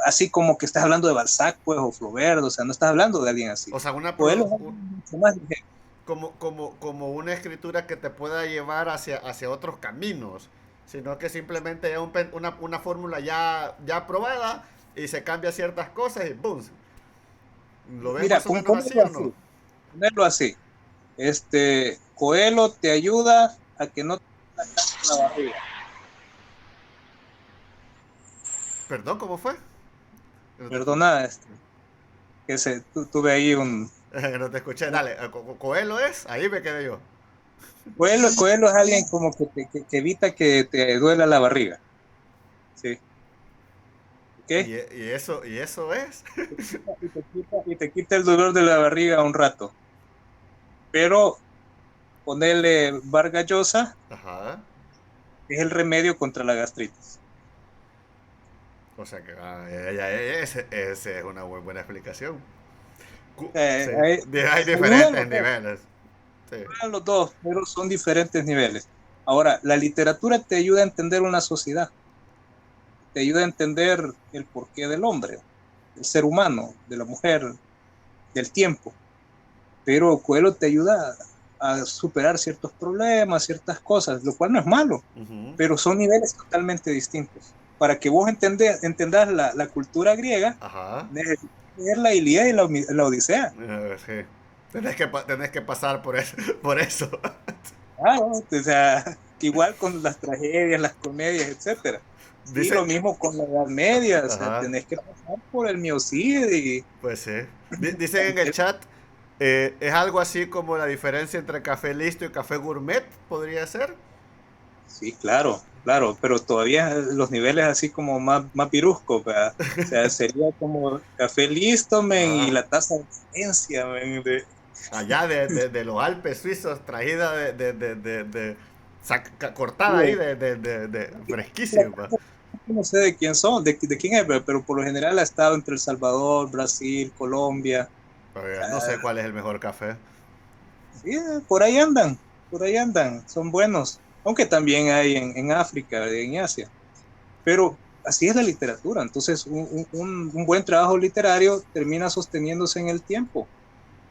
así como que estás hablando de Balzac, pues, o Flaubert, o sea, no estás hablando de alguien así. O sea, Coelho es alguien mucho más ligero. como una escritura que te pueda llevar hacia otros caminos, sino que simplemente es una fórmula ya aprobada y se cambia ciertas cosas y ¡boom! ¿Lo ves Mira, más o menos así ponerlo o así, no? ponerlo así. Coelho te ayuda a que no te la barriga. ¿Perdón? ¿Cómo fue? No te escuché. Perdona, tuve ahí No te escuché. Dale, Coelho es, ahí me quedé yo. Coelho es alguien como que evita que te duela la barriga, ¿sí? ¿Ok? Y eso es. Y te quita el dolor de la barriga un rato. Pero ponerle Vargas Llosa Ajá. es el remedio contra la gastritis. O sea que ese es una muy buena explicación. Sí. Hay, Hay ayudan diferentes los dos, niveles. Sí. ayudan los dos, pero son diferentes niveles. Ahora, la literatura te ayuda a entender una sociedad, te ayuda a entender el porqué del hombre, del ser humano, de la mujer, del tiempo. Pero Coelho te ayuda a superar ciertos problemas, ciertas cosas, lo cual no es malo, Ujú. pero son niveles totalmente distintos. Para que vos entendas la cultura griega, Ajá. necesitas leer la Ilíada y la Odisea. Sí. Tenés que pasar por eso. Por eso. Claro, o sea, igual con las tragedias, las comedias, etcétera. Sí, Dice. lo mismo con la Edad Media, o sea, Ajá. tenés que pasar por el miocid y Pues sí. Dicen en el chat. Es algo así como la diferencia entre café listo y café gourmet, podría ser. sí, claro, claro, pero todavía los niveles así como más piruscos, ¿verdad? O sea, sería como café listo, men, y Ajá. la taza de excelencia, men, Allá de los Alpes suizos, traída cortada ahí de- de fresquísima. no sé de quién son, de quién es, pero por lo general ha estado entre El Salvador, Brasil, Colombia. O No sé sea, cuál es el mejor café. sí, por ahí andan, son buenos, aunque también hay en África, en Asia. Pero así es la literatura. Entonces, un buen trabajo literario termina sosteniéndose en el tiempo.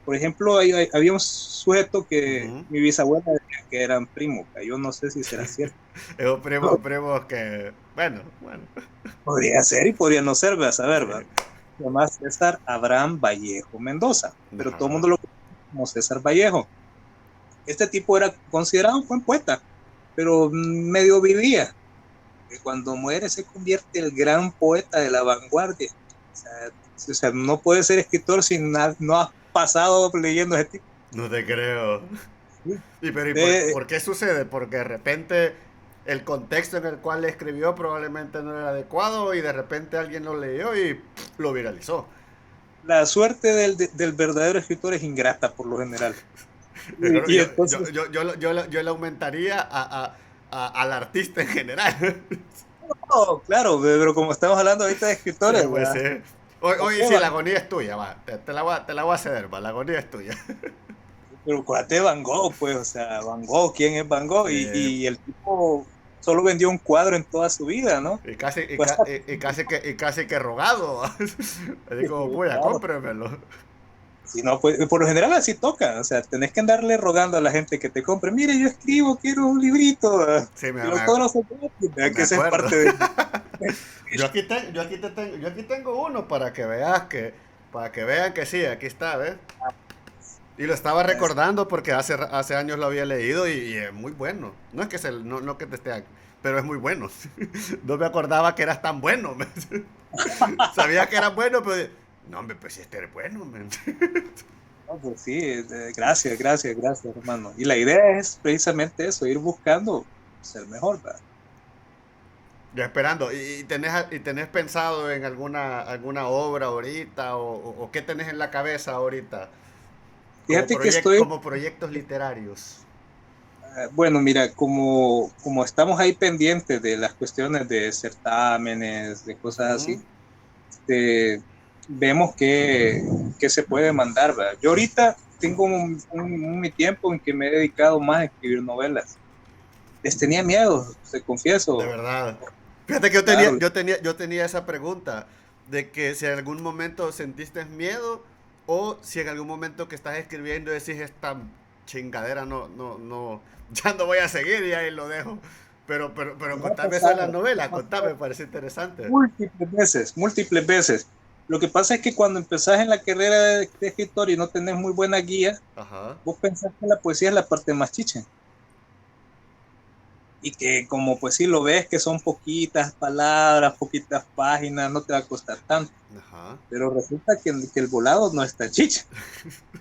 Por ejemplo, había un sujeto que Ujú. mi bisabuela decía que eran primos. Yo no sé si será cierto. Es un primo que, bueno. Podría ser y podría no ser, a saber, Sí. ¿verdad? Se llama César Abraham Vallejo Mendoza, pero todo el Ajá. mundo lo conoce como César Vallejo. Este tipo era considerado un buen poeta, pero medio vivía. Cuando muere se convierte el gran poeta de la vanguardia. O sea, no puede ser escritor si no has pasado leyendo ese tipo. No te creo. ¿Y De, por qué sucede? Porque de repente el contexto en el cual escribió probablemente no era adecuado y de repente alguien lo leyó y lo viralizó. la suerte del verdadero escritor es ingrata por lo general. Yo, creo- Y entonces, yo le aumentaría al artista en general. No, claro, pero como estamos hablando ahorita de escritores, Sí, pues sí. ¿verdad? Oye, sí, Van la agonía es tuya, va. Te la voy a ceder, va. La agonía es tuya. Pero cuate Van Gogh, pues, o sea, Van Gogh, ¿quién es Van Gogh? Sí, Y el tipo solo vendió un cuadro en toda su vida, ¿no? Pues, y casi que rogado. Así como, puya, claro. cómpremelo. Si no, pues, por lo general así toca, o sea, tenés que andarle rogando a la gente que te compre, mire, yo escribo, quiero un librito, Sí, y lo cobro gratis, ¿verdad? me Que esa es acuerdo. parte de... Yo aquí tengo uno para que veas para que vean que sí, aquí está, ¿ves? Y lo estaba recordando porque hace años lo había leído y es muy bueno. No es que no que te esté, pero es muy bueno. No me acordaba que eras tan bueno. Sabía que eras bueno, pero no, hombre, pues si este es bueno. No, pues sí, gracias, gracias, gracias, hermano. Y la idea es precisamente eso, ir buscando ser mejor, ¿verdad? Ya esperando. Y tenés pensado en alguna obra ahorita o qué tenés en la cabeza ahorita Fíjate que estoy, como proyectos literarios? bueno, mira, como estamos ahí pendientes de las cuestiones de certámenes, de cosas Ujú. así, este, vemos que se puede mandar, ¿verdad? Yo ahorita tengo mi tiempo en que me he dedicado más a escribir novelas. Les tenía miedo, te De confieso, verdad. Fíjate que claro. yo tenía esa pregunta de que si en algún momento sentiste miedo o si en algún momento que estás escribiendo decís esta chingadera ya no voy a seguir y ahí lo dejo. Pero Me ha contame eso de la pasado, me ha novela, contame, pasado me parece interesante. múltiples veces, múltiples veces. Lo que pasa es que cuando empezás en la carrera de escritor y no tenés muy buena guía, Ajá, vos pensás que la poesía es la parte más chicha. Y que como pues sí lo ves que son poquitas palabras, poquitas páginas, no te va a costar tanto. ajá, Pero resulta que el volado no está chicha.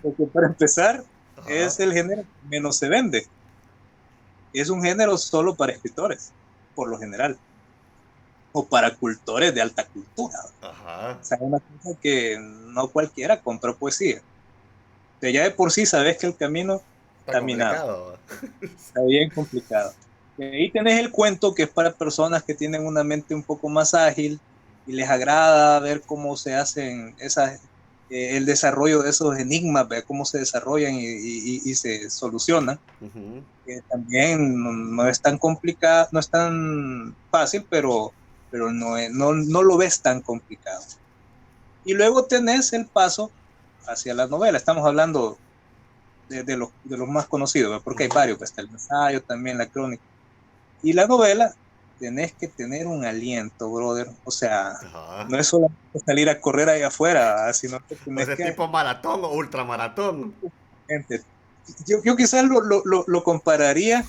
Porque para empezar, ajá, es el género que menos se vende. Es un género solo para escritores, por lo general. O para cultores de alta cultura. O ajá. sea, una cosa que no cualquiera compra poesía. De ya de por sí sabes que el camino Está está minado, complicado. está bien complicado. Y ahí tenés el cuento que es para personas que tienen una mente un poco más ágil y les agrada ver cómo se hacen el desarrollo de esos enigmas, ver cómo se desarrollan y se solucionan. Ujú. Que también no es tan complicado, no es tan fácil, pero no lo ves tan complicado. Y luego tenés el paso hacia la novela. Estamos hablando de los más conocidos, ¿verdad? Porque hay Ujú. varios, pues, está el ensayo, también la crónica. Y la novela, tenés que tener un aliento, brother. O sea, Ajá. no es solamente salir a correr ahí afuera, sino que O tenés sea, que... tipo maratón o ultramaratón. Yo quizás lo compararía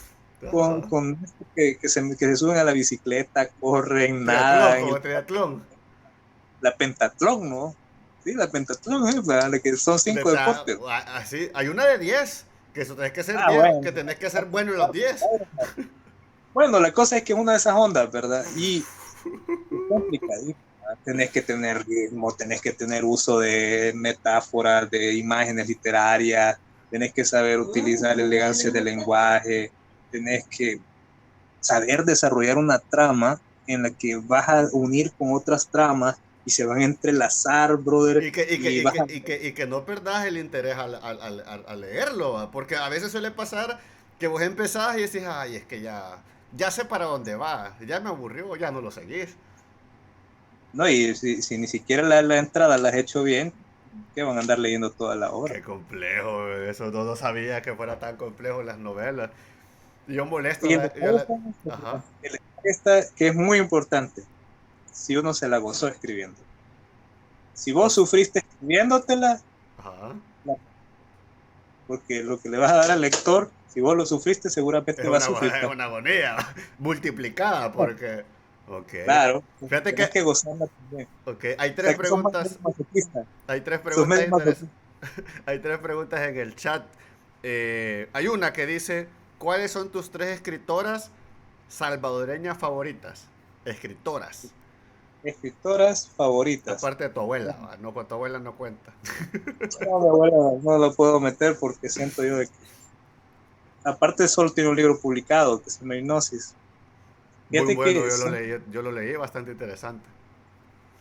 con, Ajá. con estos que se suben a la bicicleta, corren, Triatlón, nadan, como triatlón. la pentatlón, ¿no? Sí, la pentatlón, ¿verdad? Que son De 5 deportes. así, hay una de 10 que eso tenés que ser Ah, 10, bueno. que tenés que ser bueno en los 10. Bueno, la cosa es que es una de esas ondas, ¿verdad? Y es complicadísimo. Tenés que tener ritmo, tenés que tener uso de metáforas, de imágenes literarias, tenés que saber utilizar elegancia del lenguaje, tenés que saber desarrollar una trama en la que vas a unir con otras tramas y se van a entrelazar, brother, y vas a... Y que no perdás el interés al leerlo, ¿va? Porque a veces suele pasar que vos empezás y decís, ay, es que ya sé para dónde va, ya me aburrió, ya no lo seguís. No, y si ni siquiera la entrada la has hecho bien, ¿qué van a andar leyendo toda la obra? Qué complejo, eso no sabía que fuera tan complejo las novelas. Y yo molesto Y el la... detalle Ajá, está que es muy importante, si uno se la gozó escribiendo. Si vos os- sufriste escribiéndotela, ajá. porque lo que le vas a dar al lector, si vos lo sufriste, seguramente va a sufrir Es también. una agonía multiplicada porque... Ok. Claro, Fíjate tenés que... que gozarla también. Ok, O sea, que sos más masoquista. hay tres Sos preguntas medio masoquista. hay tres preguntas en el chat. Hay una que dice, ¿cuáles son tus tres escritoras salvadoreñas favoritas? Escritoras. Escritoras favoritas. Aparte de tu abuela, ¿va? No, con tu abuela no cuenta. No, mi abuela no lo puedo meter porque siento yo de que aparte solo tiene un libro publicado que se llama Hipnosis. Muy Fíjate bueno, que yo lo leí, bastante interesante.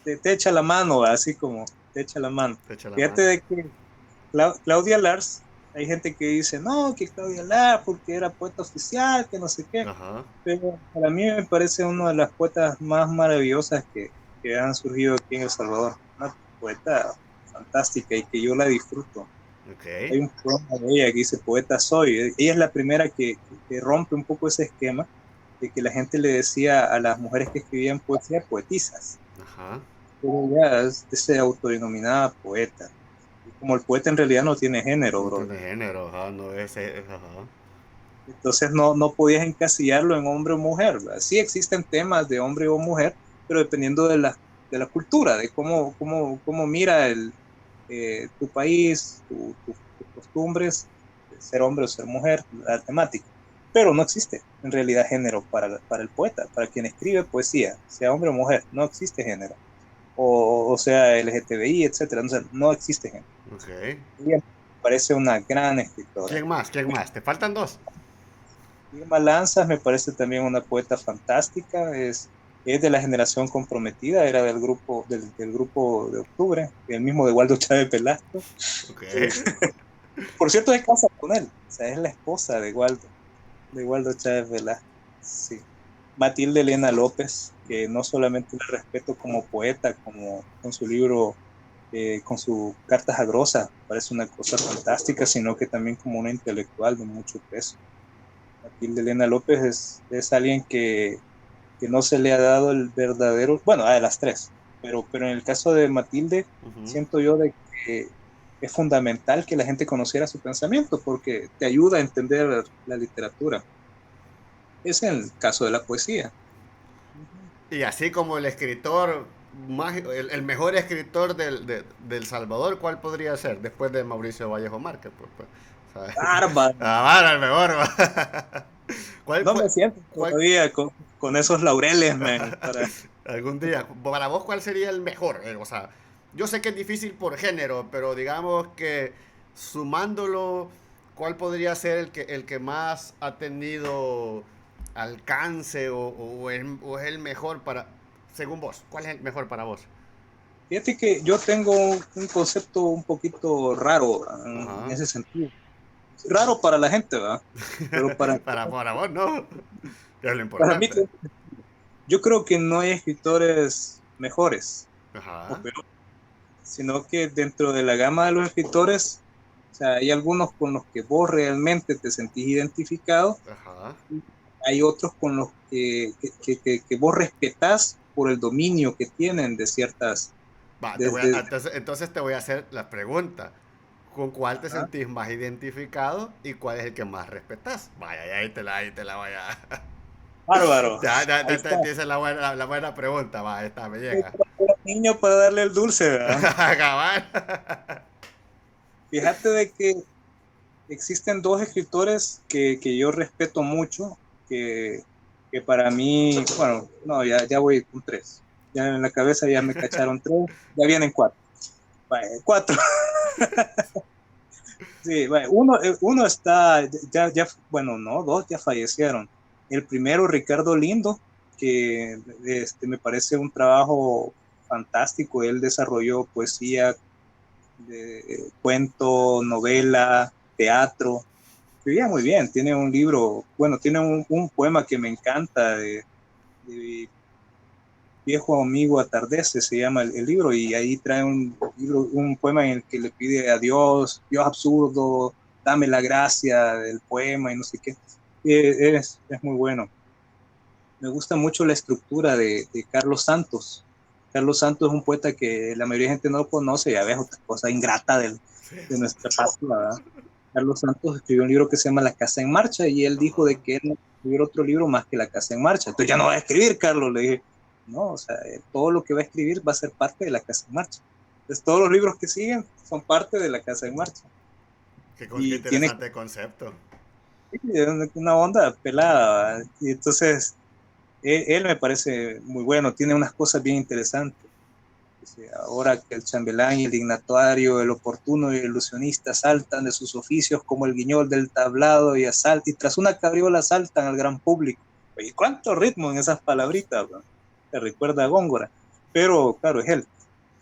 te echa la mano, así como te echa la mano. Te echa la Fíjate mano. de que Claudia Lars, hay gente que dice, no, que Claudia Lars, porque era poeta oficial, que no sé qué, Ajá. pero para mí me parece una de las poetas más maravillosas que han surgido aquí en El Salvador. Una poeta fantástica y que yo la disfruto. Ok. Hay un poema de ella que dice, poeta soy. Ella es la primera que rompe un poco ese esquema de que la gente le decía a las mujeres que escribían poesía poetisas. Ajá. Pero ella se autodenominaba poeta. Y como el poeta en realidad no tiene género, No bro. tiene género, ajá, no es. Ajá. Entonces no podías encasillarlo en hombre o mujer, ¿verdad? Sí existen temas de hombre o mujer, pero dependiendo de la cultura, de cómo mira tu país, tus costumbres, ser hombre o ser mujer, la temática. Pero no existe en realidad género para el poeta, para quien escribe poesía, sea hombre o mujer, no existe género. O sea LGTBI, etcétera, no existe género. Ok. Ella me parece una gran escritora. ¿Quién más? ¿Quién más? ¿Te faltan dos? Irma Lanzas me parece también una poeta fantástica, es de la generación comprometida, era del grupo de Octubre, el mismo de Waldo Chávez Velasco. Ok. Eh, por cierto, es casa con él, o sea, es la esposa de Waldo Chávez Velasco. Sí. Matilde Elena López, que no solamente la respeto como poeta, como con su libro, con sus cartas a Grosa, parece una cosa fantástica, sino que también como una intelectual de mucho peso. Matilde Elena López es alguien que no se le ha dado el verdadero, bueno, a las tres, pero en el caso de Matilde, Ujú. siento yo de que es fundamental que la gente conociera su pensamiento porque te ayuda a entender la literatura. Es el caso de la poesía. Y así como el escritor, más, el mejor escritor del Salvador, ¿cuál podría ser? Después de Mauricio Vallejo Márquez. Pues, ¿sabes? Bárbaro. Ah, bueno, el mejor. Va. ¿Cuál, No me cuál, siento cuál- todavía con esos laureles, man, para... algún día, para vos, ¿cuál sería el mejor? O sea, yo sé que es difícil por género, pero digamos que sumándolo, ¿cuál podría ser el que más ha tenido alcance o es el mejor para, según vos, ¿cuál es el mejor para vos? Fíjate que yo tengo un concepto un poquito raro en Ajá. ese sentido. Raro para la gente, ¿verdad? Pero Para vos, ¿no? Que es lo para mí, importante. yo creo que no hay escritores mejores o Ajá. peores, sino que dentro de la gama de los escritores, o sea, hay algunos con los que vos realmente te sentís identificado, Ajá. y hay otros con los que vos respetás por el dominio que tienen de ciertas... Va, Desde, entonces te voy a hacer la pregunta. ¿Con cuál te ¿ah? sentís más identificado y cuál es el que más respetas? Vaya, ya ahí te la voy a... Bárbaro, ahí Ya está. te hice la buena pregunta, va, esta me llega. Era niño para darle el dulce, ¿verdad? Cabal. Fíjate de que existen dos escritores que yo respeto mucho, que para mí, bueno, no, ya voy con tres. Ya en la cabeza ya me cacharon tres, ya vienen cuatro. Vale, cuatro. Sí, vale. Uno está, bueno, no, dos ya fallecieron. El primero, Ricardo Lindo, que me parece un trabajo fantástico. Él desarrolló poesía, cuento, novela, teatro. Escribía muy bien, tiene un libro, bueno, tiene un poema que me encanta de mi viejo amigo Atardece, se llama el libro, y ahí trae un poema en el que le pide a Dios, Dios absurdo, dame la gracia del poema y no sé qué. Es muy bueno. Me gusta mucho la estructura de Carlos Santos. Carlos Santos es un poeta que la mayoría de gente no lo conoce, ya ves, otra cosa ingrata de nuestra patria, ¿verdad? Carlos Santos escribió un libro que se llama La Casa en Marcha y él dijo de Ajá. que él no va a escribir otro libro más que La Casa en Marcha. Entonces ya no va a escribir, Carlos, le dije. No, o sea, todo lo que va a escribir va a ser parte de La Casa en Marcha. Entonces todos los libros que siguen son parte de La Casa en Marcha. Qué Y tiene interesante concepto. una onda pelada, ¿verdad? Y entonces él me parece muy bueno, tiene unas cosas bien interesantes. Ahora que el chambelán y el dignatario, el oportuno y el ilusionista saltan de sus oficios como el guiñol del tablado y asaltan, y tras una cabriola saltan al gran público. ¿Y cuánto ritmo en esas palabritas? ¿No? Te recuerda a Góngora. Pero, claro, es él.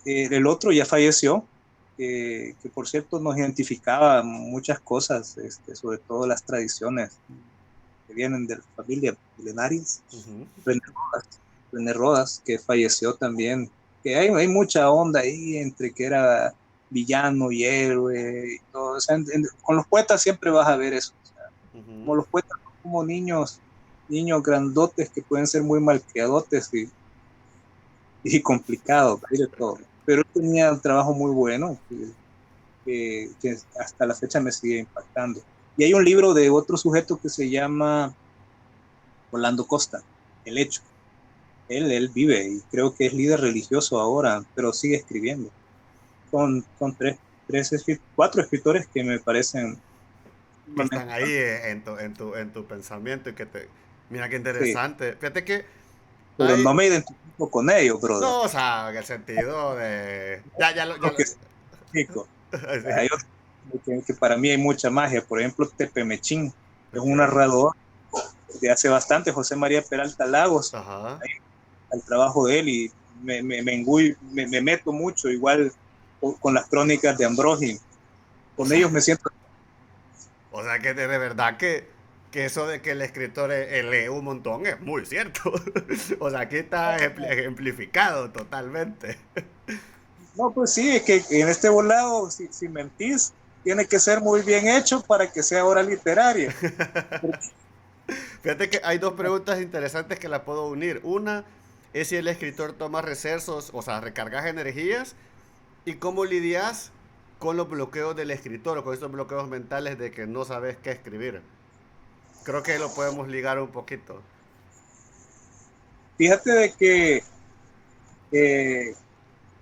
El otro ya falleció, que por cierto nos identificaba muchas cosas, sobre todo las tradiciones que vienen de la familia milenarias. René Rodas, René Rodas, que falleció también, que hay mucha onda ahí entre que era villano y héroe y todo. O sea, con los poetas siempre vas a ver eso. O sea, como los poetas son como niños grandotes que pueden ser muy malcriadotes y complicados, hay de todo. Pero él tenía un trabajo muy bueno que hasta la fecha me sigue impactando. Y hay un libro de otro sujeto que se llama Orlando Costa, El Hecho. Él vive y creo que es líder religioso ahora, pero sigue escribiendo. Son cuatro escritores que me parecen que están ahí en tu pensamiento y que te... Mira qué sí, interesante. Fíjate que pero hay... no me identifico con ellos, brother. No, o sea, en el sentido de... Porque hay otros que para mí hay mucha magia. Por ejemplo, Tepemechín es un Ok. narrador de hace bastante, José María Peralta Lagos. Ajá. Al trabajo de él y me meto mucho, igual con las crónicas de Ambrogi. O Con sea, ellos me siento... o sea que de verdad que eso de que el escritor lee un montón es muy cierto. O sea, aquí está ejemplificado totalmente. No, pues sí, es que en este volado, si mentís, tiene que ser muy bien hecho para que sea obra literaria. Fíjate que hay dos preguntas interesantes que las puedo unir. Una es si el escritor toma recesos, o sea, recargas energías, y cómo lidias con los bloqueos del escritor o con esos bloqueos mentales de que no sabes qué escribir. Creo que lo podemos ligar un poquito. Fíjate de que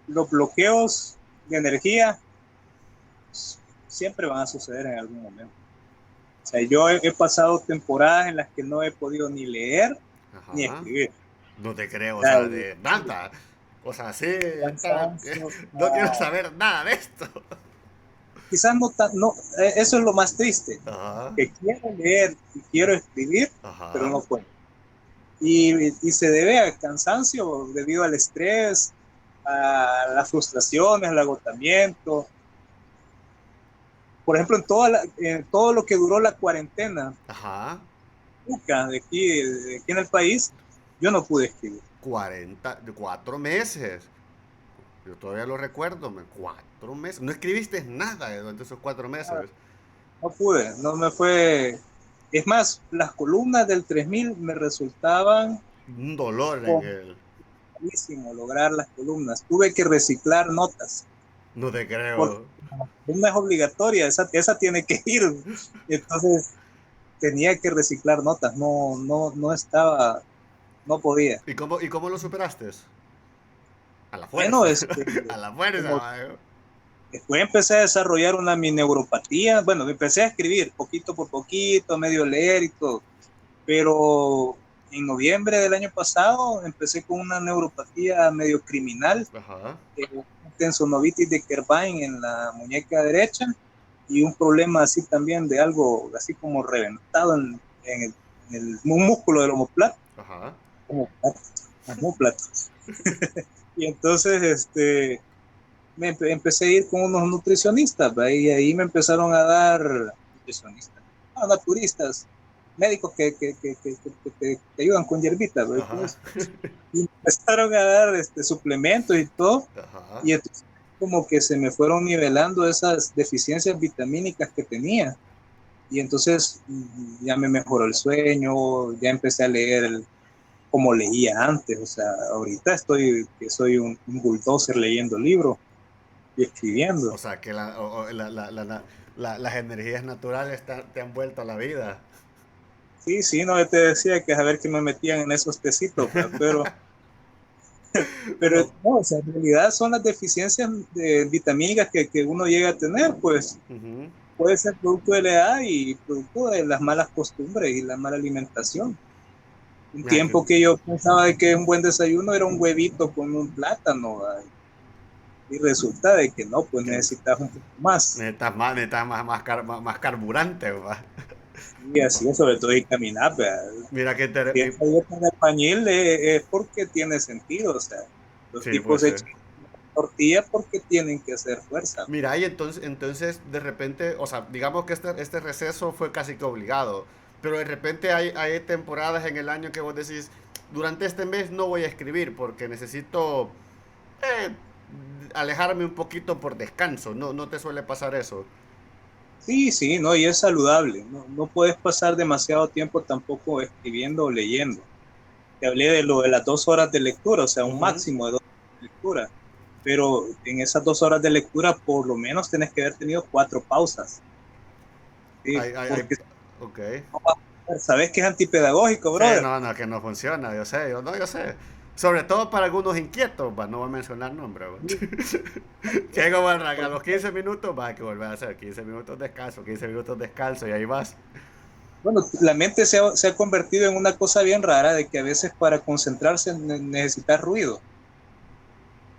los bloqueos de energía siempre van a suceder en algún momento. O sea, yo he pasado temporadas en las que no he podido ni leer ni Ajá. escribir. No te creo, O o sea, sea, de nada. O sea, sí, cansancio, no quiero saber nada de esto. quizás no, eso es lo más triste, Ajá, que quiero leer y quiero escribir, pero ajá. no puedo. Y se debe al cansancio debido al estrés, a las frustraciones, al agotamiento. Por ejemplo, en todo lo que duró la cuarentena, Ajá. de aquí en el país, yo no pude escribir. 4 meses. Yo todavía lo recuerdo, 4 meses. No escribiste nada durante esos 4 meses. No pude, no me fue. Es más, las columnas del 3000 me resultaban Un dolor en él. complicadísimo lograr las columnas. Tuve que reciclar notas, No te porque creo. una es obligatoria, esa tiene que ir. Entonces tenía que reciclar notas, no estaba, no podía. ¿Y cómo lo superaste? A la Bueno, fuerza. A la fuerza, como mayo. después empecé a desarrollar una mi neuropatía. Bueno, empecé a escribir poquito por poquito, medio leer y todo. Pero en noviembre del año pasado empecé con una neuropatía medio criminal, Ajá. tensinovitis de Kerbein en la muñeca derecha y un problema así también de algo así como reventado en el músculo del omoplato. Ajá. Omóplato. Y entonces empecé a ir con unos nutricionistas, ¿va? Y ahí me empezaron a dar nutricionistas, naturistas, médicos que te ayudan con hierbitas, ¿va? Y todo Ajá. eso. Y me empezaron a dar suplementos y todo, Ajá. y entonces como que se me fueron nivelando esas deficiencias vitamínicas que tenía. Y entonces ya me mejoró el sueño, ya empecé a leer como leía antes, o sea, ahorita que soy un bulldozer leyendo libros y O escribiendo. sea, que las energías naturales te han vuelto a la vida. Sí, sí, no, yo te decía que a ver qué me metían en esos tecitos, pero Bueno, no, o sea, en realidad son las deficiencias vitamínicas que uno llega a tener, pues ujú. puede ser producto de la edad y producto de las malas costumbres y la mala alimentación. Un Mira que tiempo que yo pensaba de que un buen desayuno era un huevito con un plátano, ¿va? Y resulta de que no, pues necesitas un poco más. Necesitas más carburante, ¿va? Y así es, sobre todo y caminar, ¿verdad? Mira que Si esta dieta de albañil es porque tiene sentido, o sea, los sí, tipos pues sí. echan tortilla porque tienen que hacer fuerza. Mira, y entonces de repente, o sea, digamos que este receso fue casi que obligado, pero de repente hay temporadas en el año que vos decís, durante este mes no voy a escribir porque necesito eh, alejarme un poquito por descanso. No, no te suele pasar eso. Sí, sí, no, y es saludable. No, no puedes pasar demasiado tiempo tampoco escribiendo o leyendo. Te hablé de lo de las 2 horas de lectura, o sea, un Ujú. máximo de 2 horas de lectura. Pero en esas 2 horas de lectura, por lo menos tenés que haber tenido 4 pausas. ¿Sí? Porque Ok. sabes que es antipedagógico, Sí, brother. no, no, que no funciona, yo sé, yo sé. Sobre todo para algunos inquietos, va, no voy a mencionar nombres, va. Que como a los 15 minutos va a que volver a hacer 15 minutos descanso, 15 minutos descanso y ahí vas. Bueno, la mente se ha convertido en una cosa bien rara de que a veces para concentrarse necesitas ruido.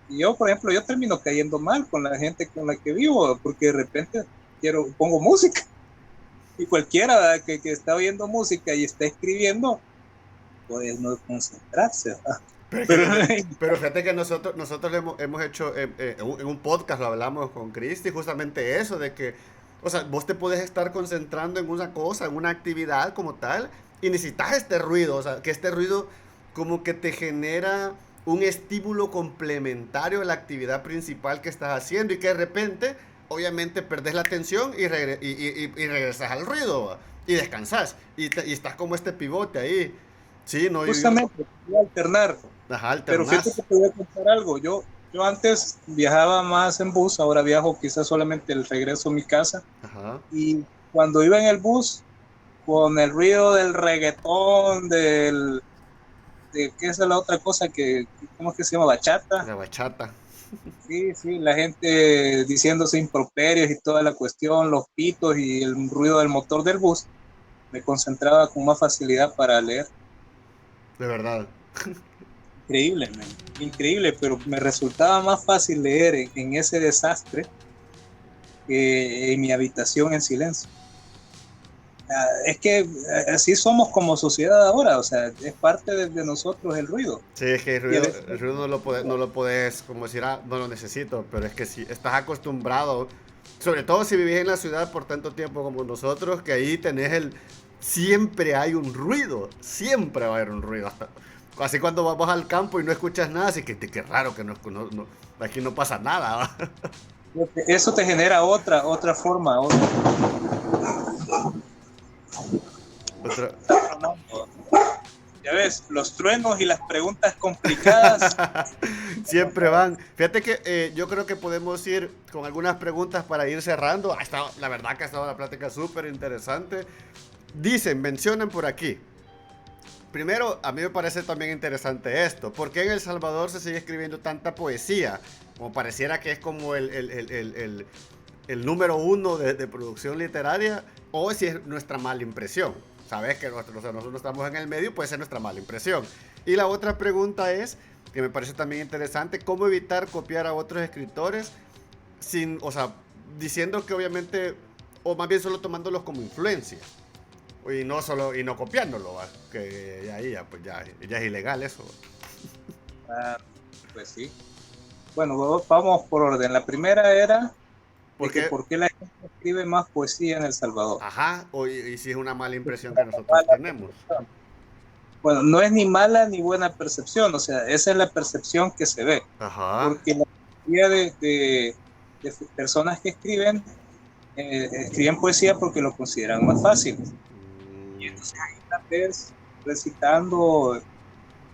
Y yo, por ejemplo, yo termino cayendo mal con la gente con la que vivo, porque de repente pongo música y cualquiera, ¿verdad?, que está oyendo música y está escribiendo, puede no concentrarse, ¿verdad? Pero, Pero pero fíjate que nosotros hemos hecho, en un podcast lo hablamos con Cristi, justamente eso, de que, o sea, vos te puedes estar concentrando en una cosa, en una actividad como tal, y necesitas este ruido, o sea, que este ruido como que te genera un estímulo complementario a la actividad principal que estás haciendo y que de repente, obviamente, perdés la atención y regresas al ruido, ¿va? Y descansas, y estás como este pivote ahí. Sí, no, justamente voy a alternar. ajá, Pero fíjate que alternás. te voy a contar algo. Yo antes viajaba más en bus, ahora viajo quizás solamente el regreso a mi casa. Ajá. Y cuando iba en el bus, con el ruido del reggaetón, de qué es la otra cosa ¿cómo es que se llama? Bachata. La bachata. Sí, sí, la gente diciéndose improperios y toda la cuestión, los pitos y el ruido del motor del bus, me concentraba con más facilidad para leer. De verdad. Increíble, man. Increíble, pero me resultaba más fácil leer en ese desastre que en mi habitación en silencio. Es que así somos como sociedad ahora, o sea, es parte de nosotros el ruido. Sí, es que Y a veces, el ruido no lo puedes, como decir, ah, no lo necesito, pero es que si estás acostumbrado, sobre todo si vivís en la ciudad por tanto tiempo como nosotros, que ahí tenés siempre hay un ruido, siempre va a haber un ruido. Así cuando vas al campo y no escuchas nada, así que qué raro que aquí no pasa nada, ¿va? eso te genera otra forma, Otra, ya ves, los truenos y las preguntas complicadas. siempre van. Fíjate que yo creo que podemos ir con algunas preguntas para ir cerrando. La verdad que ha estado la plática súper interesante. Dicen, mencionan por aquí. Primero, a mí me parece también interesante esto. ¿Por qué en El Salvador se sigue escribiendo tanta poesía? Como pareciera que es como el número uno de producción literaria. O si es nuestra mala impresión. Sabes que nosotros estamos en el medio, puede ser nuestra mala impresión. Y la otra pregunta es, que me parece también interesante, ¿cómo evitar copiar a otros escritores sin, o sea, diciendo que obviamente, o más bien solo tomándolos como influencia? Y no copiándolo, ¿va? Que ahí pues ya es ilegal eso. Ah, pues sí. Bueno, vamos por orden. La primera era de que Porque, por qué la gente escribe más poesía en El Salvador. ajá, y si es una mala impresión que nosotros tenemos. Bueno, no es ni mala ni buena percepción, o sea, esa es la percepción que se ve, Ajá. porque la mayoría de personas que escriben poesía porque lo consideran más fácil. Y Mm, entonces ahí la ves recitando,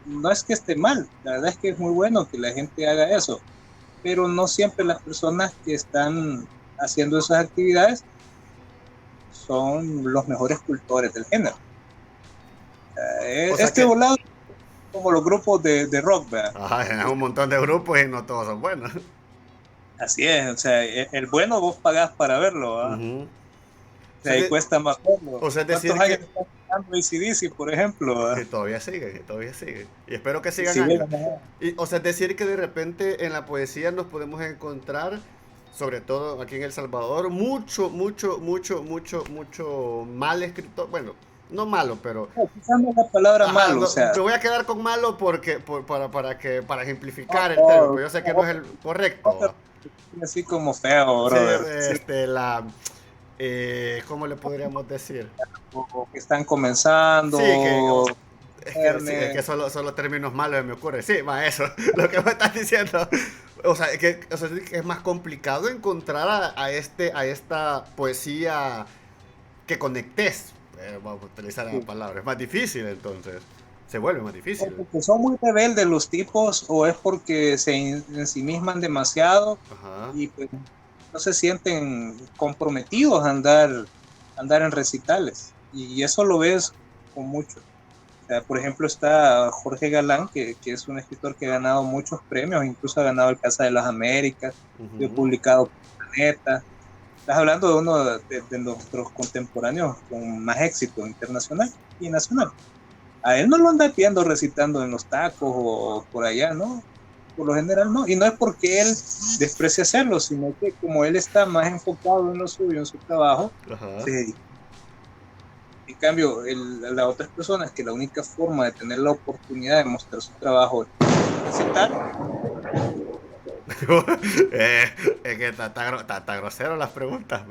no es que esté mal, la verdad es que es muy bueno que la gente haga eso, pero no siempre las personas que están haciendo esas actividades son los mejores cultores del género. o sea Este que, volado como los grupos de rock, ¿verdad? ajá, hay un montón de grupos y no todos son buenos. Así es, o sea, el bueno vos pagás para verlo, ¿verdad? Ujú. O sea, y cuesta más verlo. O sea, es ¿Cuántos decir años que, están? AC/DC, por ejemplo. Que todavía sigue, que todavía sigue. Y espero que Y sigan sigue años. la moda. Y, o sea, es decir que de repente en la poesía nos podemos encontrar, sobre todo aquí en El Salvador, mucho mal escritor. Bueno, no malo, pero No, quizás no es la palabra ajá, malo, o sea, me voy a quedar con malo porque para no, ejemplificar el término, no, pero yo sé que no es el correcto. así como feo, Sí, brother. Sí, ¿cómo le podríamos decir? o que están Sí, que comenzando, es que Ernest. solo términos malos me ocurre. Sí, más eso, lo que me estás diciendo. O sea, que es más complicado encontrar a esta poesía que conectes. Vamos a utilizar la Sí. palabra. Es más difícil entonces. Se vuelve más O difícil. porque son muy rebeldes los tipos, o es porque se ensimisman demasiado Ajá. y pues no se sienten comprometidos a andar en recitales. Y eso lo ves con mucho. O sea, por ejemplo, está Jorge Galán, que es un escritor que ha ganado muchos premios, incluso ha ganado el Casa de las Américas, ha Ujú. publicado Planeta. Estás hablando de uno de nuestros contemporáneos con más éxito internacional y nacional. A él no lo anda viendo recitando en los tacos o por allá, ¿no? Por lo general no. Y no es porque él desprecie hacerlo, sino que como él está más enfocado en lo suyo, en su trabajo, Ajá. se dedica. En cambio, las otras personas que la única forma de tener la oportunidad de mostrar su trabajo es recitar, Es que está grosero las preguntas.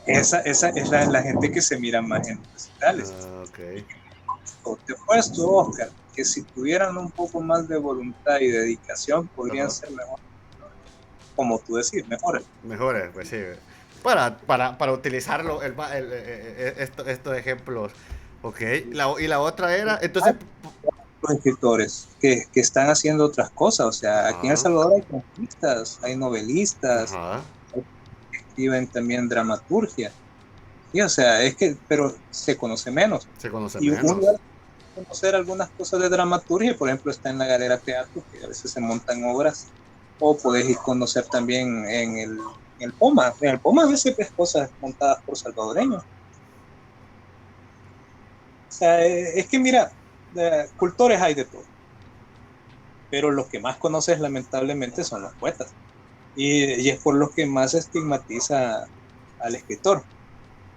esa es la gente que se mira más en recitales. Ah, ok. Te puesto, Oscar, que si tuvieran un poco más de voluntad y dedicación, podrían Ajá. ser mejor, como tú decís, mejores. Mejores, pues sí. Para utilizarlo, estos ejemplos. Ok. Y la otra era, entonces. Los escritores que están haciendo otras cosas. O sea, aquí en El Ajá. Salvador hay conquistas, hay novelistas, Ajá. escriben también dramaturgia. Y, o sea, pero se conoce menos. Se conoce Y uno menos. debe conocer algunas cosas de dramaturgia, por ejemplo, está en la Galera Teatro, que a veces se montan obras, o podés ir a conocer también en el POMA. En el POMA a veces ves cosas montadas por salvadoreños. O sea, es que mira, cultores hay de todo, pero los que más conoces lamentablemente son los poetas. Y es por lo que más estigmatiza al escritor,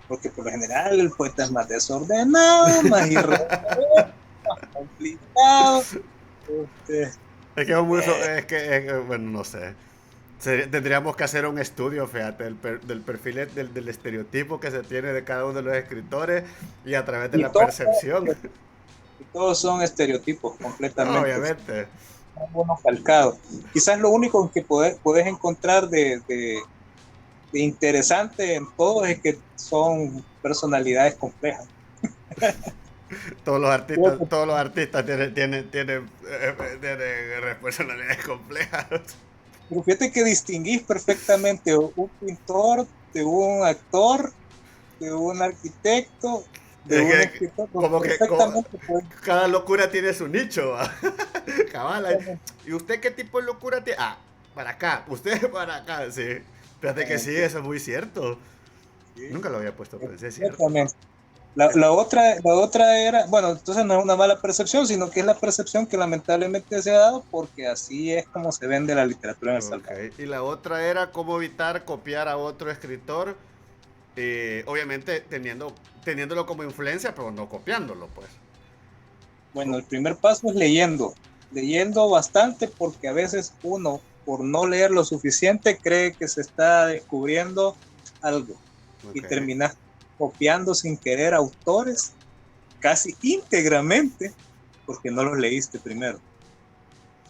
porque por lo general el poeta es más desordenado, más irreverente, más complicado. Este, Es que bueno, no sé. Tendríamos que hacer un estudio, fíjate, del perfil del estereotipo que se tiene de cada uno de los escritores y a través de y, la todos, percepción. y todos son estereotipos No, completamente, obviamente. uno calcado. Quizás lo único que puedes encontrar de interesante en todos es que son personalidades complejas. Todos los artistas tienen personalidades complejas. Pero fíjate que distinguís perfectamente un pintor de un actor, de un arquitecto, de Es un que escritor, como que perfectamente pueden cada locura tiene su nicho. ¿Va? Cabal. perfectamente, ¿Y usted qué tipo de locura tiene? Ah, para acá. Usted para acá, sí. Fíjate que sí, eso es muy cierto. sí, Nunca lo había puesto a pensar, es cierto. perfectamente. La otra era, bueno, entonces no es una mala percepción, sino que es la percepción que lamentablemente se ha dado porque así es como se vende la literatura en El Ok. Salvador. Y la otra era cómo evitar copiar a otro escritor. Obviamente teniéndolo como influencia, pero no copiándolo, pues. Bueno, el primer paso es leyendo bastante porque a veces uno, por no leer lo suficiente, cree que se está descubriendo algo y Ok. terminas copiando sin querer autores casi íntegramente porque no los leíste primero.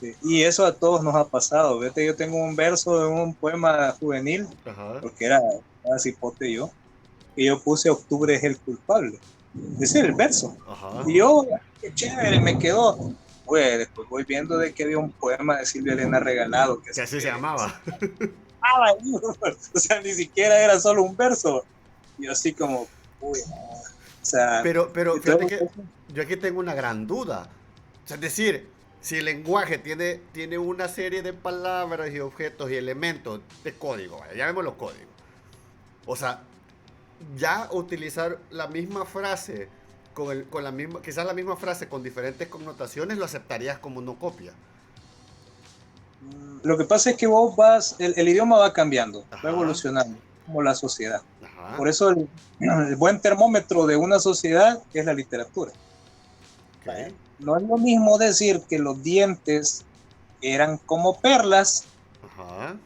Sí, y eso a todos nos ha pasado. Vete, yo tengo un verso de un poema juvenil, Ajá. porque era cipote yo, que yo puse Octubre es el culpable. Ese es el verso. Ajá. Y yo, qué chévere, me quedó. Pues después voy viendo de que había un poema de Silvia Elena Regalado que Que así se se llamaba. llamaba, o sea, ni siquiera era solo un verso. Y así como, uy, no. O sea, Pero fíjate entonces, que yo aquí tengo una gran duda. O sea, es decir, si el lenguaje tiene una serie de palabras y objetos y elementos de código, vaya, llamémoslo código. O sea, ya utilizar la misma frase, quizás la misma frase con diferentes connotaciones, lo aceptarías como no copia. Lo que pasa es que vos el idioma va cambiando, va Ajá, evolucionando, como la sociedad. ajá, Por eso el buen termómetro de una sociedad es la literatura. ok. No es lo mismo decir que los dientes eran como perlas Ajá.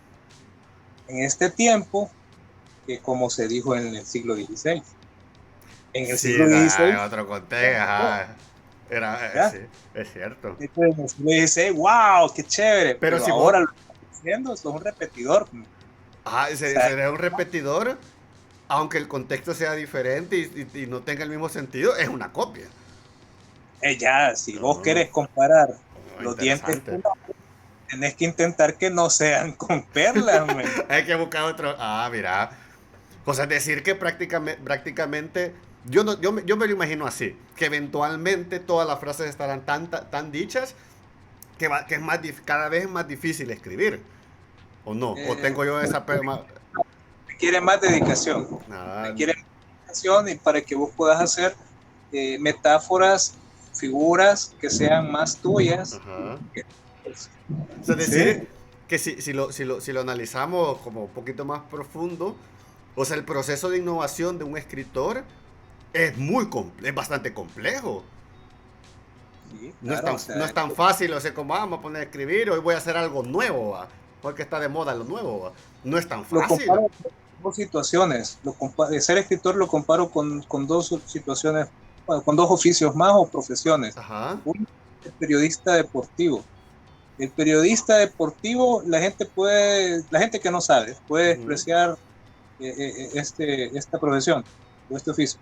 en este tiempo que como se dijo en el siglo XVI. En el Sí, siglo XVI, otro contexto, ajá. Era, ¿ya? sí, es cierto. Entonces, en el siglo XVI, wow, qué chévere, Pero pero si vos, ahora lo que están haciendo es un repetidor. O sea, sería un repetidor, aunque el contexto sea diferente y no tenga el mismo sentido, es una copia. ya, si vos Oh, querés comparar los dientes interesante. con tenés que intentar que no sean con perlas, man. Hay que buscar otro. Ah, mira. O sea, decir que prácticamente yo, no, yo me lo imagino así, que eventualmente todas las frases estarán tan dichas que es cada vez es más difícil escribir. ¿O no? ¿O Eh, tengo yo esa... requiere más dedicación. Ah, Requiere más dedicación y para que vos puedas hacer metáforas, figuras que sean más tuyas. ajá. Pues, O sea, sí, decir que si lo analizamos como un poquito más profundo, o sea, el proceso de innovación de un escritor es bastante complejo. sí, claro, o No sea, es tan fácil, o sea, como vamos a poner a escribir, hoy voy a hacer algo nuevo, ¿va? Porque está de moda lo nuevo, ¿va? No es tan lo fácil. comparo con dos situaciones. Ser escritor lo comparo con dos situaciones, bueno, con dos oficios más o profesiones. Ajá. Uno es el periodista deportivo. El periodista deportivo, la gente que no sabe, puede Ujú. despreciar esta profesión o este oficio.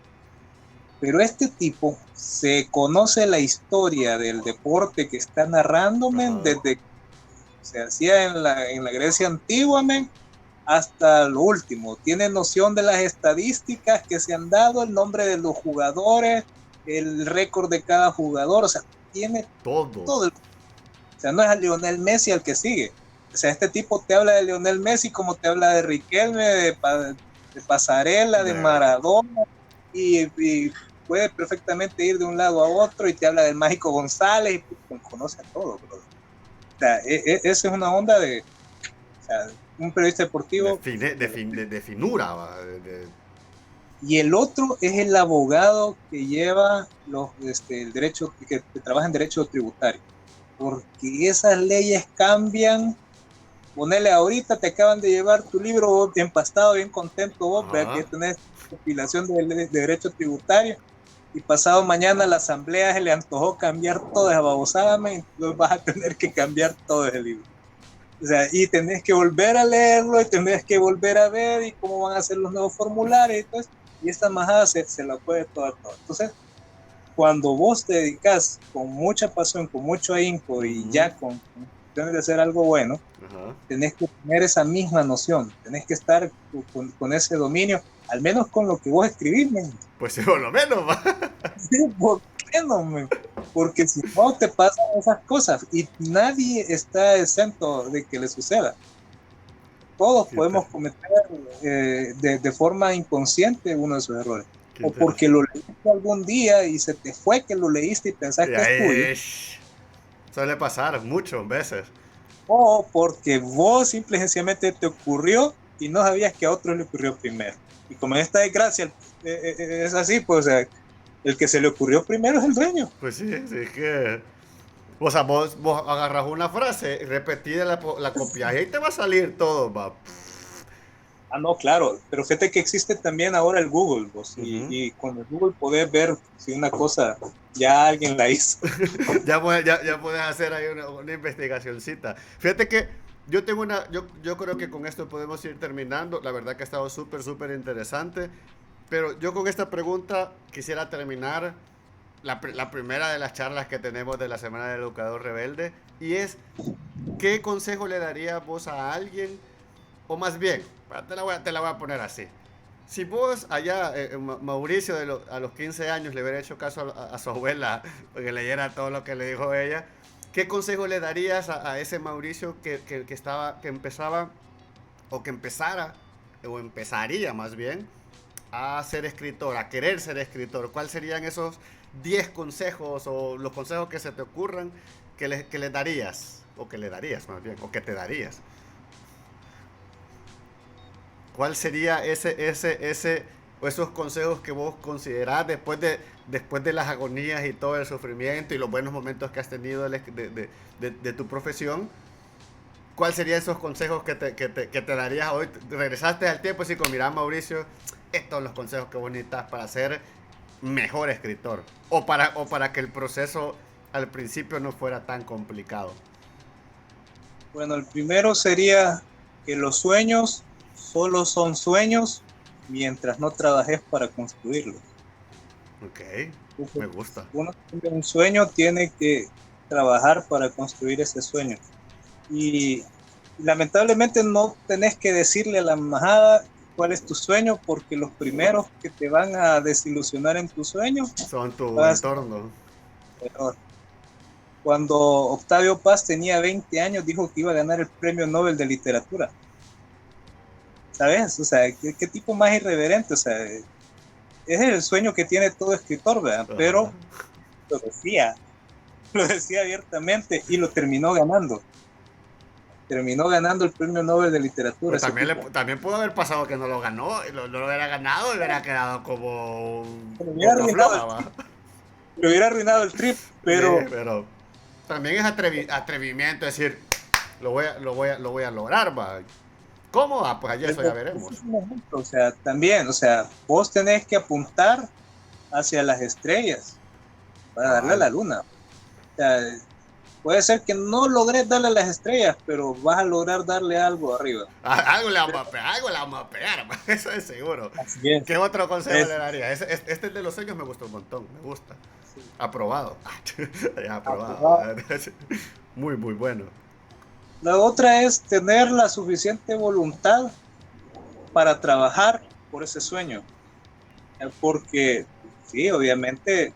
Pero este tipo se conoce la historia del deporte que está narrando, men, Ajá. desde que se hacía en la Grecia antigua, men, hasta lo último. Tiene noción de las estadísticas que se han dado, el nombre de los jugadores, el récord de cada jugador, o sea, tiene Todo. todo. O sea, no es a Lionel Messi al que sigue. O sea, este tipo te habla de Lionel Messi como te habla de Riquelme, de Pasarela, de De- Maradona, y puede perfectamente ir de un lado a otro y te habla del Mágico González, y conoce a todo, bro. O sea, esa es una onda de, o sea, un periodista deportivo. de finura, ¿va? Y el otro es el abogado que lleva el derecho, que trabaja en derecho tributario, porque esas leyes cambian. Ponele ahorita, te acaban de llevar tu libro vos, empastado, bien contento vos, vea que Ajá. tenés compilación de derecho tributario, y pasado mañana la asamblea se le antojó cambiar toda esa babosada, entonces vas a tener que cambiar todo ese libro. O sea, y tenés que volver a leerlo, y tenés que volver a ver, y cómo van a ser los nuevos formularios, y esta majada se la puede toda. Entonces, cuando vos te dedicas con mucha pasión, con mucho ahínco, y Ujú. ya con intenciones de hacer algo bueno, Ajá. tenés que tener esa misma noción, tenés que estar con ese dominio, al menos con lo que vos escribís, men. Pues sí, por lo menos, ¿va? Sí, por lo menos, men. Porque si no te pasan esas cosas y nadie está exento de que le suceda. Todos Qué, inter- podemos cometer de forma inconsciente uno de esos errores. qué O interesante. porque lo leíste algún día y se te fue que lo leíste y pensás Y que es tuyo. ahí suele pasar muchas veces. O porque vos simple y sencillamente te ocurrió y no sabías que a otro le ocurrió primero. Y como en esta desgracia es así, pues o sea, el que se le ocurrió primero es el dueño. Pues sí, sí, es que... O sea, vos agarras una frase, repetida la copias y ahí te va a salir todo, va. Ah, no, claro, pero fíjate que existe también ahora el Google, vos, Ujú. y con el Google podés ver si una cosa ya alguien la hizo. Ya puedes hacer ahí una investigacioncita. Fíjate que yo tengo yo creo que con esto podemos ir terminando. La verdad que ha estado súper interesante. Pero yo con esta pregunta quisiera terminar la primera de las charlas que tenemos de la Semana del Educador Rebelde. Y es, ¿qué consejo le darías vos a alguien? O más bien, te la voy a poner así. Si vos allá, Mauricio a los 15 años le hubiera hecho caso a su abuela, porque leyera todo lo que le dijo ella, ¿qué consejo le darías a ese Mauricio que empezara, o empezaría más bien, a ser escritor, a querer ser escritor, ¿cuáles serían esos 10 consejos o los consejos que se te ocurran que le darías? O que le darías más bien, o que te darías. ¿Cuál sería o esos consejos que vos considerás después de las agonías y todo el sufrimiento y los buenos momentos que has tenido de tu profesión? ¿Cuáles serían esos consejos que te darías hoy? Regresaste al tiempo y así, mira, Mauricio, estos son los consejos que vos necesitas para ser mejor escritor. O para que el proceso al principio no fuera tan complicado. Bueno, el primero sería que los sueños solo son sueños mientras no trabajes para construirlos. Ok, me gusta. Uno tiene un sueño, tiene que trabajar para construir ese sueño. Y lamentablemente no tenés que decirle a la embajada cuál es tu sueño, porque los primeros que te van a desilusionar en tu sueño son tu entorno. Cuando Octavio Paz tenía 20 años, dijo que iba a ganar el premio Nobel de Literatura. ¿Sabes? O sea, ¿qué tipo más irreverente? O sea, es el sueño que tiene todo escritor, ¿verdad? Pero lo decía abiertamente y lo terminó ganando. Terminó ganando el premio Nobel de Literatura. También pudo haber pasado que no lo ganó, lo hubiera ganado y hubiera quedado como lo hubiera arruinado el trip, pero... Sí, pero también es atrevimiento decir, lo voy a lograr, va. ¿Cómo? Pues ayer eso ya veremos. O sea, también, o sea, vos tenés que apuntar hacia las estrellas para darle a la luna. O sea, puede ser que no logres darle a las estrellas, pero vas a lograr darle algo arriba. Algo le vamos a pegar, eso es seguro. Así es. ¿Qué otro consejo le daría? Este de los sueños me gustó un montón, me gusta. Sí. Aprobado. Aprobado. Muy, muy bueno. La otra es tener la suficiente voluntad para trabajar por ese sueño. Porque, sí, obviamente,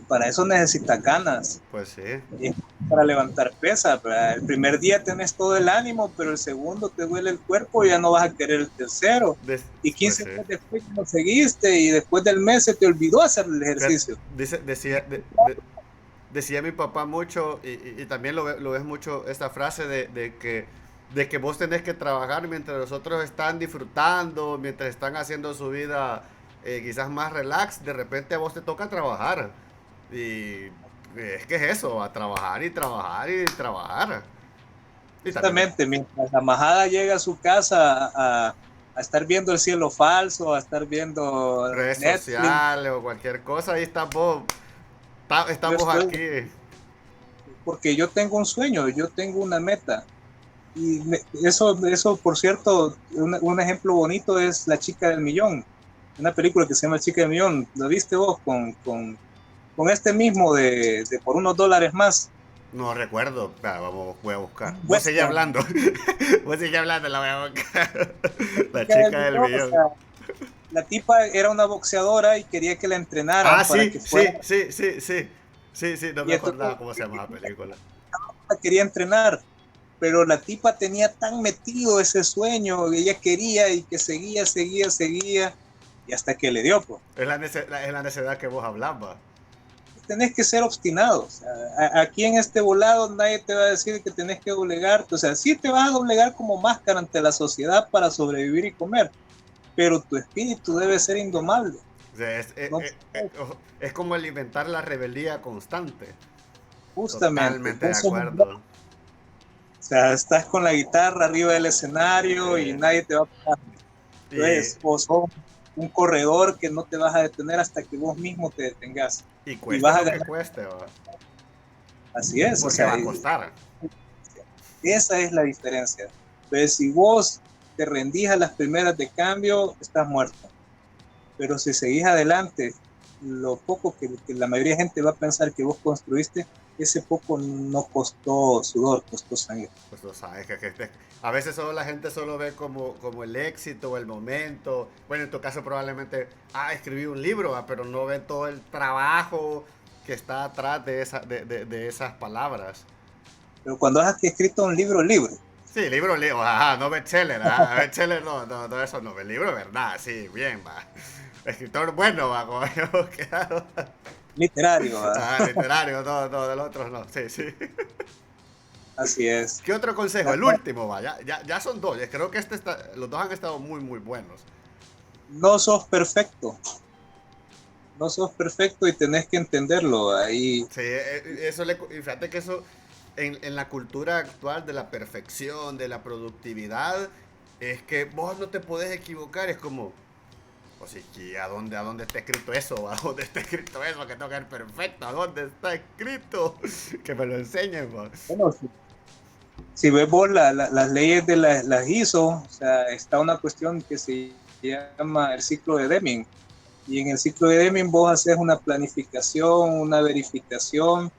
para eso necesitas ganas. Pues sí. Y para levantar pesas. El primer día tenés todo el ánimo, pero el segundo te duele el cuerpo y ya no vas a querer el tercero. Y 15 días después no seguiste y después del mes se te olvidó hacer el ejercicio. Decía mi papá mucho, y también lo ves mucho, esta frase de que vos tenés que trabajar mientras los otros están disfrutando, mientras están haciendo su vida quizás más relax, de repente a vos te toca trabajar. Y es que es eso, a trabajar y trabajar y trabajar. Exactamente, mientras la majada llega a su casa a estar viendo el cielo falso, a estar viendo redes Netflix sociales o cualquier cosa, ahí estamos aquí. Porque yo tengo un sueño, yo tengo una meta. Y eso por cierto, un ejemplo bonito es La Chica del Millón, una película que se llama La Chica del Millón. ¿Lo viste vos con este mismo de por unos $1 más? No recuerdo, voy a buscar. Vos seguís hablando. Vos seguís hablando, la voy a buscar. La Chica del Millón. O sea, la tipa era una boxeadora y quería que la entrenaran para que fuera. Sí, no me acordaba cómo se llamaba la película. La quería entrenar, pero la tipa tenía tan metido ese sueño, ella quería y que seguía, y hasta que le dio, pues. Es la necesidad que vos hablabas. Tenés que ser obstinado. O sea, aquí en este volado nadie te va a decir que tenés que doblegarte. O sea, sí te vas a doblegar como máscara ante la sociedad para sobrevivir y comer, pero tu espíritu debe ser indomable. O sea, es como alimentar la rebeldía constante. Justamente. Totalmente de acuerdo. O sea, estás con la guitarra arriba del escenario y nadie te va a parar. Entonces, vos sos un corredor que no te vas a detener hasta que vos mismo te detengas. Y cuesta lo que cueste, ¿va? Así es. Porque va a costar. Esa es la diferencia. Entonces, si vos te rendís a las primeras de cambio, estás muerto. Pero si seguís adelante, lo poco que la mayoría de gente va a pensar que vos construiste, ese poco no costó sudor, costó sangre. Costó sangre. A veces la gente solo ve como el éxito o el momento. Bueno, en tu caso probablemente, escribí un libro, pero no ve todo el trabajo que está atrás de esas palabras. Pero cuando has escrito un libro, Sí, libro, ajá, no bestseller, ajá, bestseller no, eso no, el libro, verdad, sí, bien, va. Escritor bueno, va, como hemos quedado. Literario, ¿verdad? Ah, literario, no, del otro no, sí, sí. Así es. ¿Qué otro consejo? La- El último, va, ya son dos, creo que los dos han estado muy, muy buenos. no sos perfecto, no sos perfecto y tenés que entenderlo. Ahí, Sí, y fíjate que eso en la cultura actual de la perfección, de la productividad, es que vos no te podés equivocar, es como, o sea, ¿a dónde está escrito eso? ¿A dónde está escrito eso? Que tengo que ser perfecto, ¿a dónde está escrito? Que me lo enseñen, vos. bueno, si ves vos las leyes de las ISO, o sea, está una cuestión que se llama el ciclo de Deming. Y en el ciclo de Deming vos haces una planificación, una verificación,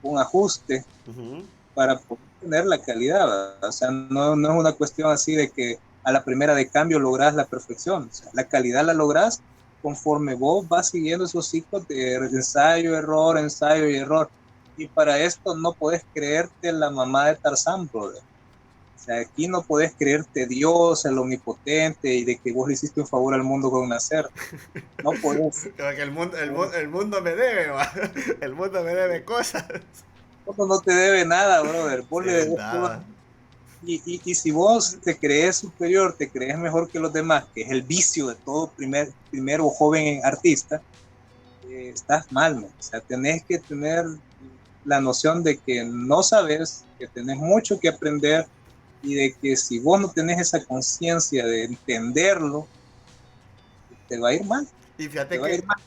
un ajuste Ujú. para poder tener la calidad, ¿verdad? O sea, no es una cuestión así de que a la primera de cambio lográs la perfección. O sea, la calidad la lográs conforme vos vas siguiendo esos ciclos de ensayo y error. Y para esto no puedes creerte la mamá de Tarzán, brother. O sea, aquí no puedes creerte Dios, el omnipotente y de que vos le hiciste un favor al mundo con nacer. No puedes. Como que el mundo me debe, va. El mundo me debe cosas. No te debe nada, brother. Vos Sí, le debes todo. verdad. Y si vos te crees superior, te crees mejor que los demás, que es el vicio de todo primero joven artista, estás mal, ¿no? O sea, tenés que tener la noción de que no sabes, que tenés mucho que aprender y de que si vos no tenés esa conciencia de entenderlo, te va a ir mal, Y te fíjate va a ir que mal.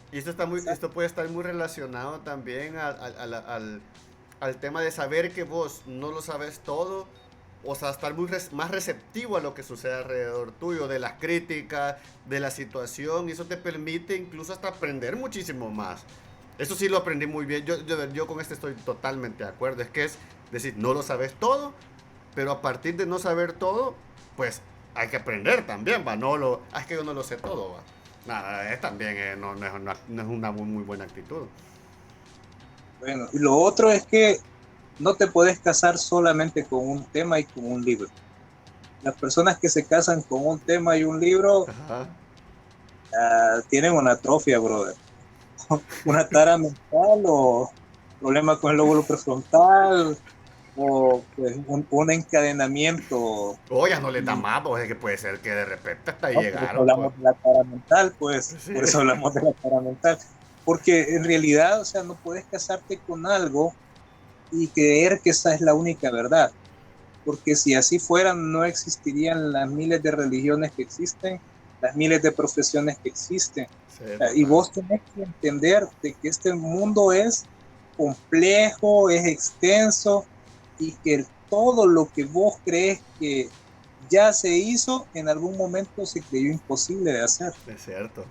esto puede estar muy relacionado también al tema de saber que vos no lo sabes todo, o sea, estar más receptivo a lo que sucede alrededor tuyo, de las críticas, de la situación, y eso te permite incluso hasta aprender muchísimo más. Eso sí lo aprendí muy bien, yo con este estoy totalmente de acuerdo, es que es decir, no lo sabes todo, pero a partir de no saber todo, pues hay que aprender también, va, es que yo no lo sé todo, va. Nada, también no es una muy, muy buena actitud. Bueno, y lo otro es que no te puedes casar solamente con un tema y con un libro. Las personas que se casan con un tema y un libro Ajá. tienen una atrofia, brother. Una tara mental o problema con el lóbulo prefrontal o pues, un encadenamiento. O ya no les da Y más, pues es que puede ser que de repente hasta ahí no, por eso llegaron, pues. hablamos de la tara mental, pues, Sí. por eso hablamos de la tara mental. Porque en realidad, o sea, no puedes casarte con algo y creer que esa es la única verdad. Porque si así fuera, no existirían las miles de religiones que existen, las miles de profesiones que existen. Sí, Y total. vos tenés que entender de que este mundo es complejo, es extenso y que todo lo que vos crees que ya se hizo, en algún momento se creyó imposible de hacer. Es cierto.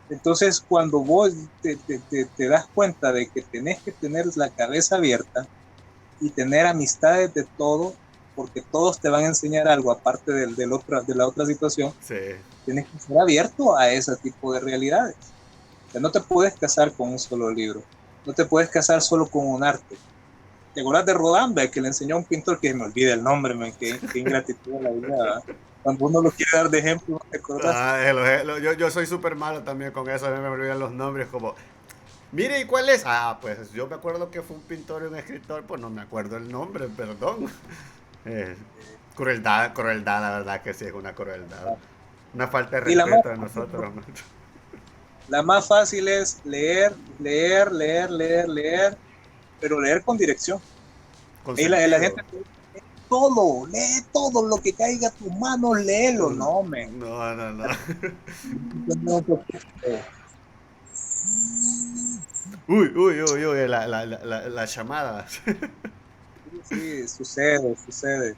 Entonces, cuando vos te das cuenta de que tenés que tener la cabeza abierta y tener amistades de todo, porque todos te van a enseñar algo aparte de la otra situación, Sí. tienes que ser abierto a ese tipo de realidades. O sea, no te puedes casar con un solo libro, no te puedes casar solo con un arte. ¿Te acuerdas de Rodin, que le enseñó a un pintor que me olvida el nombre, man, qué ingratitud de la vida, ¿verdad? Cuando uno lo quiere dar de ejemplo, ¿no te acordás? Yo soy súper malo también con eso, a mí me olvidan los nombres como... Mire, ¿y cuál es? Ah, pues yo me acuerdo que fue un pintor y un escritor, pues no me acuerdo el nombre, perdón. Eh, crueldad, la verdad que sí, es una crueldad. Una falta de Y la más, respeto de nosotros. la más fácil es leer, pero leer con dirección. Con Y la sentido. gente lee todo lo que caiga a tus manos, léelo, no, me. No, no, no. Uy, la llamada. Sí, sucede.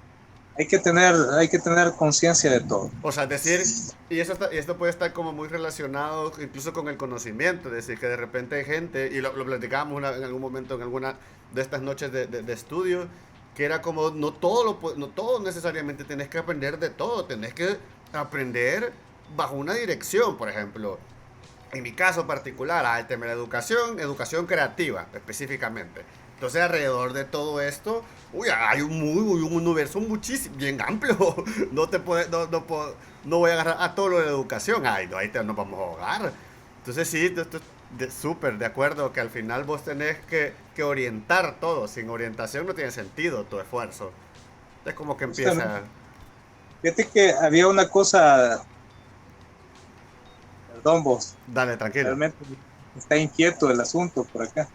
Hay que tener conciencia de todo. O sea, decir, y esto puede estar como muy relacionado incluso con el conocimiento, es decir, que de repente hay gente, y lo platicábamos en algún momento, en alguna de estas noches de estudio, que era como, no todo necesariamente tenés que aprender de todo, tenés que aprender bajo una dirección, por ejemplo. En mi caso particular, el tema de la educación creativa específicamente. Entonces alrededor de todo esto, uy, hay un universo muchísimo, bien amplio. No te puede, no voy a agarrar a todo lo de la educación. Ay, no, nos vamos a ahogar. Entonces sí, súper de acuerdo que al final vos tenés que orientar todo. Sin orientación no tiene sentido tu esfuerzo. Es como que Justamente. empieza... Fíjate que había una cosa, perdón vos, Dale, tranquilo. realmente está inquieto el asunto por acá.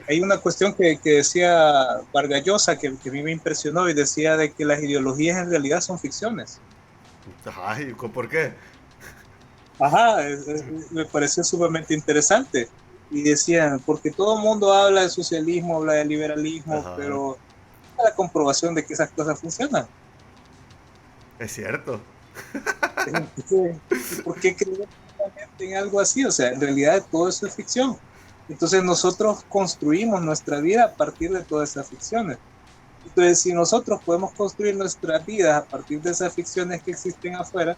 Hay una cuestión que decía Vargas Llosa que a mí me impresionó y decía de que las ideologías en realidad son ficciones. Ay, ¿por qué? Ajá, me pareció sumamente interesante. Y decían, porque todo el mundo habla de socialismo, habla de liberalismo, Ajá, pero la comprobación de que esas cosas funcionan. es cierto. Entonces, ¿y por qué creer en algo así? O sea, en realidad todo eso es ficción. Entonces nosotros construimos nuestra vida a partir de todas esas ficciones. Entonces, si nosotros podemos construir nuestra vida a partir de esas ficciones que existen afuera,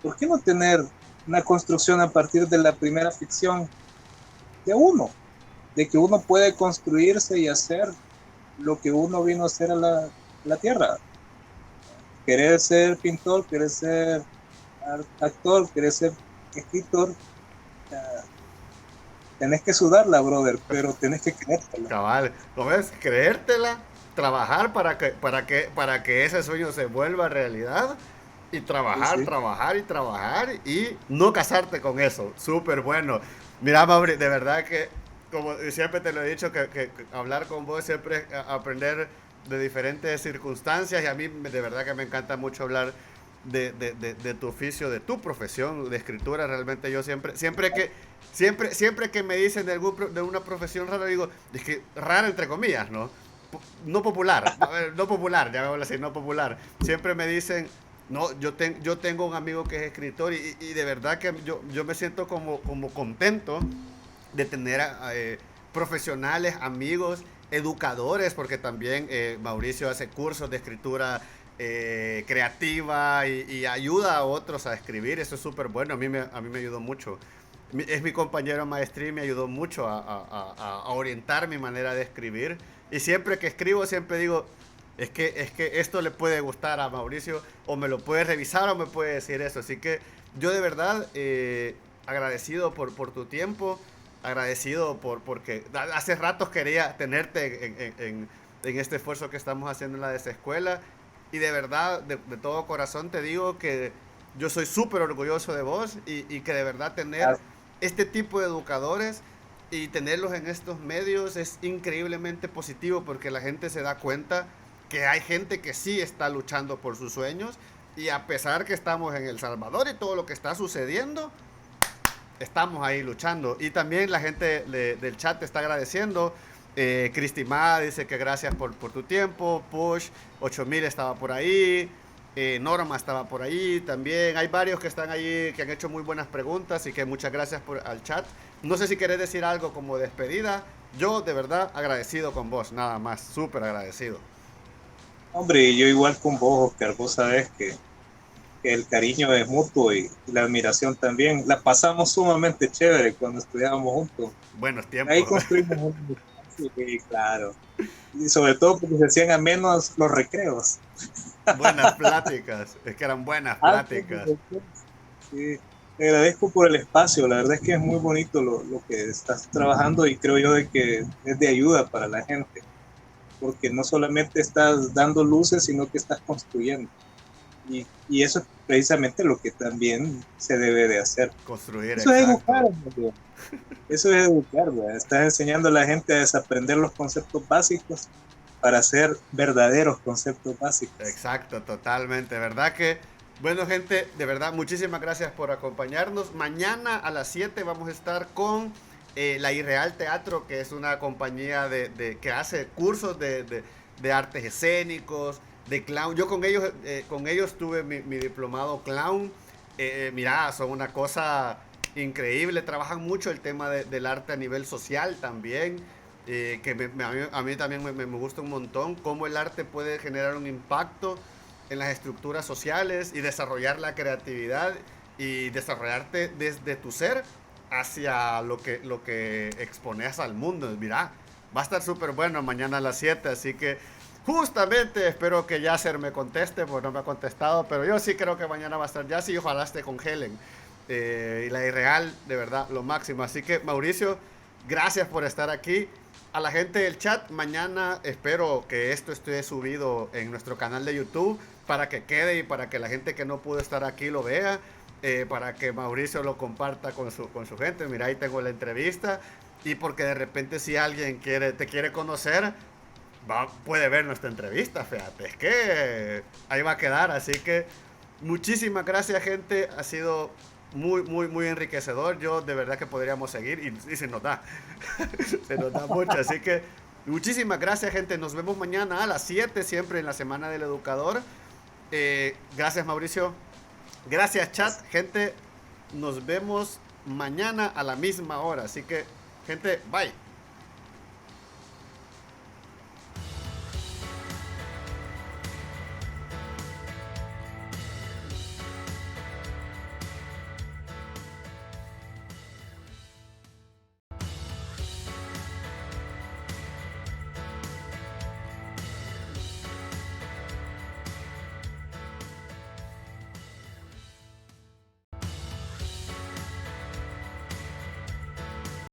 ¿por qué no tener una construcción a partir de la primera ficción de uno? De que uno puede construirse y hacer lo que uno vino a hacer a la tierra. Querer ser pintor, querer ser actor, querer ser escritor, tenés que sudarla, brother, pero tenés que creértela. Cabal, ¿no ves? Creértela, trabajar para que ese sueño se vuelva realidad y Sí, trabajar, sí. trabajar y trabajar y no casarte con eso. Súper bueno. Mira, Mauri, de verdad que, como siempre te lo he dicho, que hablar con vos siempre es aprender de diferentes circunstancias y a mí de verdad que me encanta mucho hablar de tu oficio, de tu profesión de escritura. Realmente yo siempre que me dicen de una profesión rara, digo, es que rara entre comillas, ¿no? No popular, no popular, ya me voy a decir, no popular. Siempre me dicen, no, yo tengo un amigo que es escritor y de verdad que yo me siento como contento de tener profesionales, amigos, educadores, porque también Mauricio hace cursos de escritura creativa y ayuda a otros a escribir. Eso es súper bueno, a mí me ayudó mucho. Es mi compañero de maestría y me ayudó mucho a orientar mi manera de escribir. Y siempre que escribo, siempre digo, es que esto le puede gustar a Mauricio, o me lo puede revisar o me puede decir eso. Así que yo de verdad agradecido por tu tiempo, agradecido porque hace ratos quería tenerte en este esfuerzo que estamos haciendo en la desescuela. Y de verdad, de todo corazón te digo que yo soy súper orgulloso de vos y que de verdad tener este tipo de educadores y tenerlos en estos medios es increíblemente positivo porque la gente se da cuenta que hay gente que sí está luchando por sus sueños y a pesar que estamos en El Salvador y todo lo que está sucediendo, estamos ahí luchando. Y también la gente del chat te está agradeciendo. Cristi Ma dice que gracias por tu tiempo. Push 8000 estaba por ahí. Norma estaba por ahí también. Hay varios que están ahí que han hecho muy buenas preguntas y que muchas gracias al chat. No sé si querés decir algo como despedida. Yo de verdad agradecido con vos, nada más, súper agradecido. Hombre, yo igual con vos, Oscar, vos sabés que el cariño es mutuo y la admiración también. La pasamos sumamente chévere cuando estudiábamos juntos. Buenos Ahí tiempos. construimos un... Sí, claro. Y sobre todo porque se hacían a menos los recreos. Buenas pláticas. Es que eran buenas Antes de pláticas. recreos, sí. Te agradezco por el espacio. La verdad es que es muy bonito lo que estás trabajando y creo yo de que es de ayuda para la gente. Porque no solamente estás dando luces, sino que estás construyendo. Y eso es precisamente lo que también se debe de hacer. Construir, Eso es educar, exacto. ¿no? Eso es educar, ¿verdad? Estás enseñando a la gente a desaprender los conceptos básicos para hacer verdaderos conceptos básicos. Exacto, totalmente. ¿Verdad que? Bueno, gente, de verdad, muchísimas gracias por acompañarnos. Mañana a las 7 vamos a estar con la Irreal Teatro, que es una compañía que hace cursos de artes escénicos, de clown. Yo con ellos tuve mi diplomado clown. Mirá, son una cosa increíble. Trabajan mucho el tema del arte a nivel social también. Que a mí también me gusta un montón cómo el arte puede generar un impacto en las estructuras sociales y desarrollar la creatividad y desarrollarte desde tu ser hacia lo que expones al mundo. Mira, Va a estar súper bueno mañana a las 7, así que justamente espero que Yasser me conteste, pues no me ha contestado, pero yo sí creo que mañana va a estar Yasser y ojalá esté con Helen. Y la Irreal, de verdad, lo máximo. Así que, Mauricio, gracias por estar aquí. A la gente del chat, mañana espero que esto esté subido en nuestro canal de YouTube para que quede y para que la gente que no pudo estar aquí lo vea, para que Mauricio lo comparta con su gente. Mira, ahí tengo la entrevista. Y porque de repente si alguien te quiere conocer, puede ver nuestra entrevista, fíjate. Es que ahí va a quedar. Así que muchísimas gracias, gente. Ha sido muy, muy, muy enriquecedor. Yo de verdad que podríamos seguir y se nos da. Se nos da mucho. Así que muchísimas gracias, gente. Nos vemos mañana a las 7, siempre en la Semana del Educador. Gracias, Mauricio. Gracias, chat. Gente, nos vemos mañana a la misma hora. Así que, gente, bye.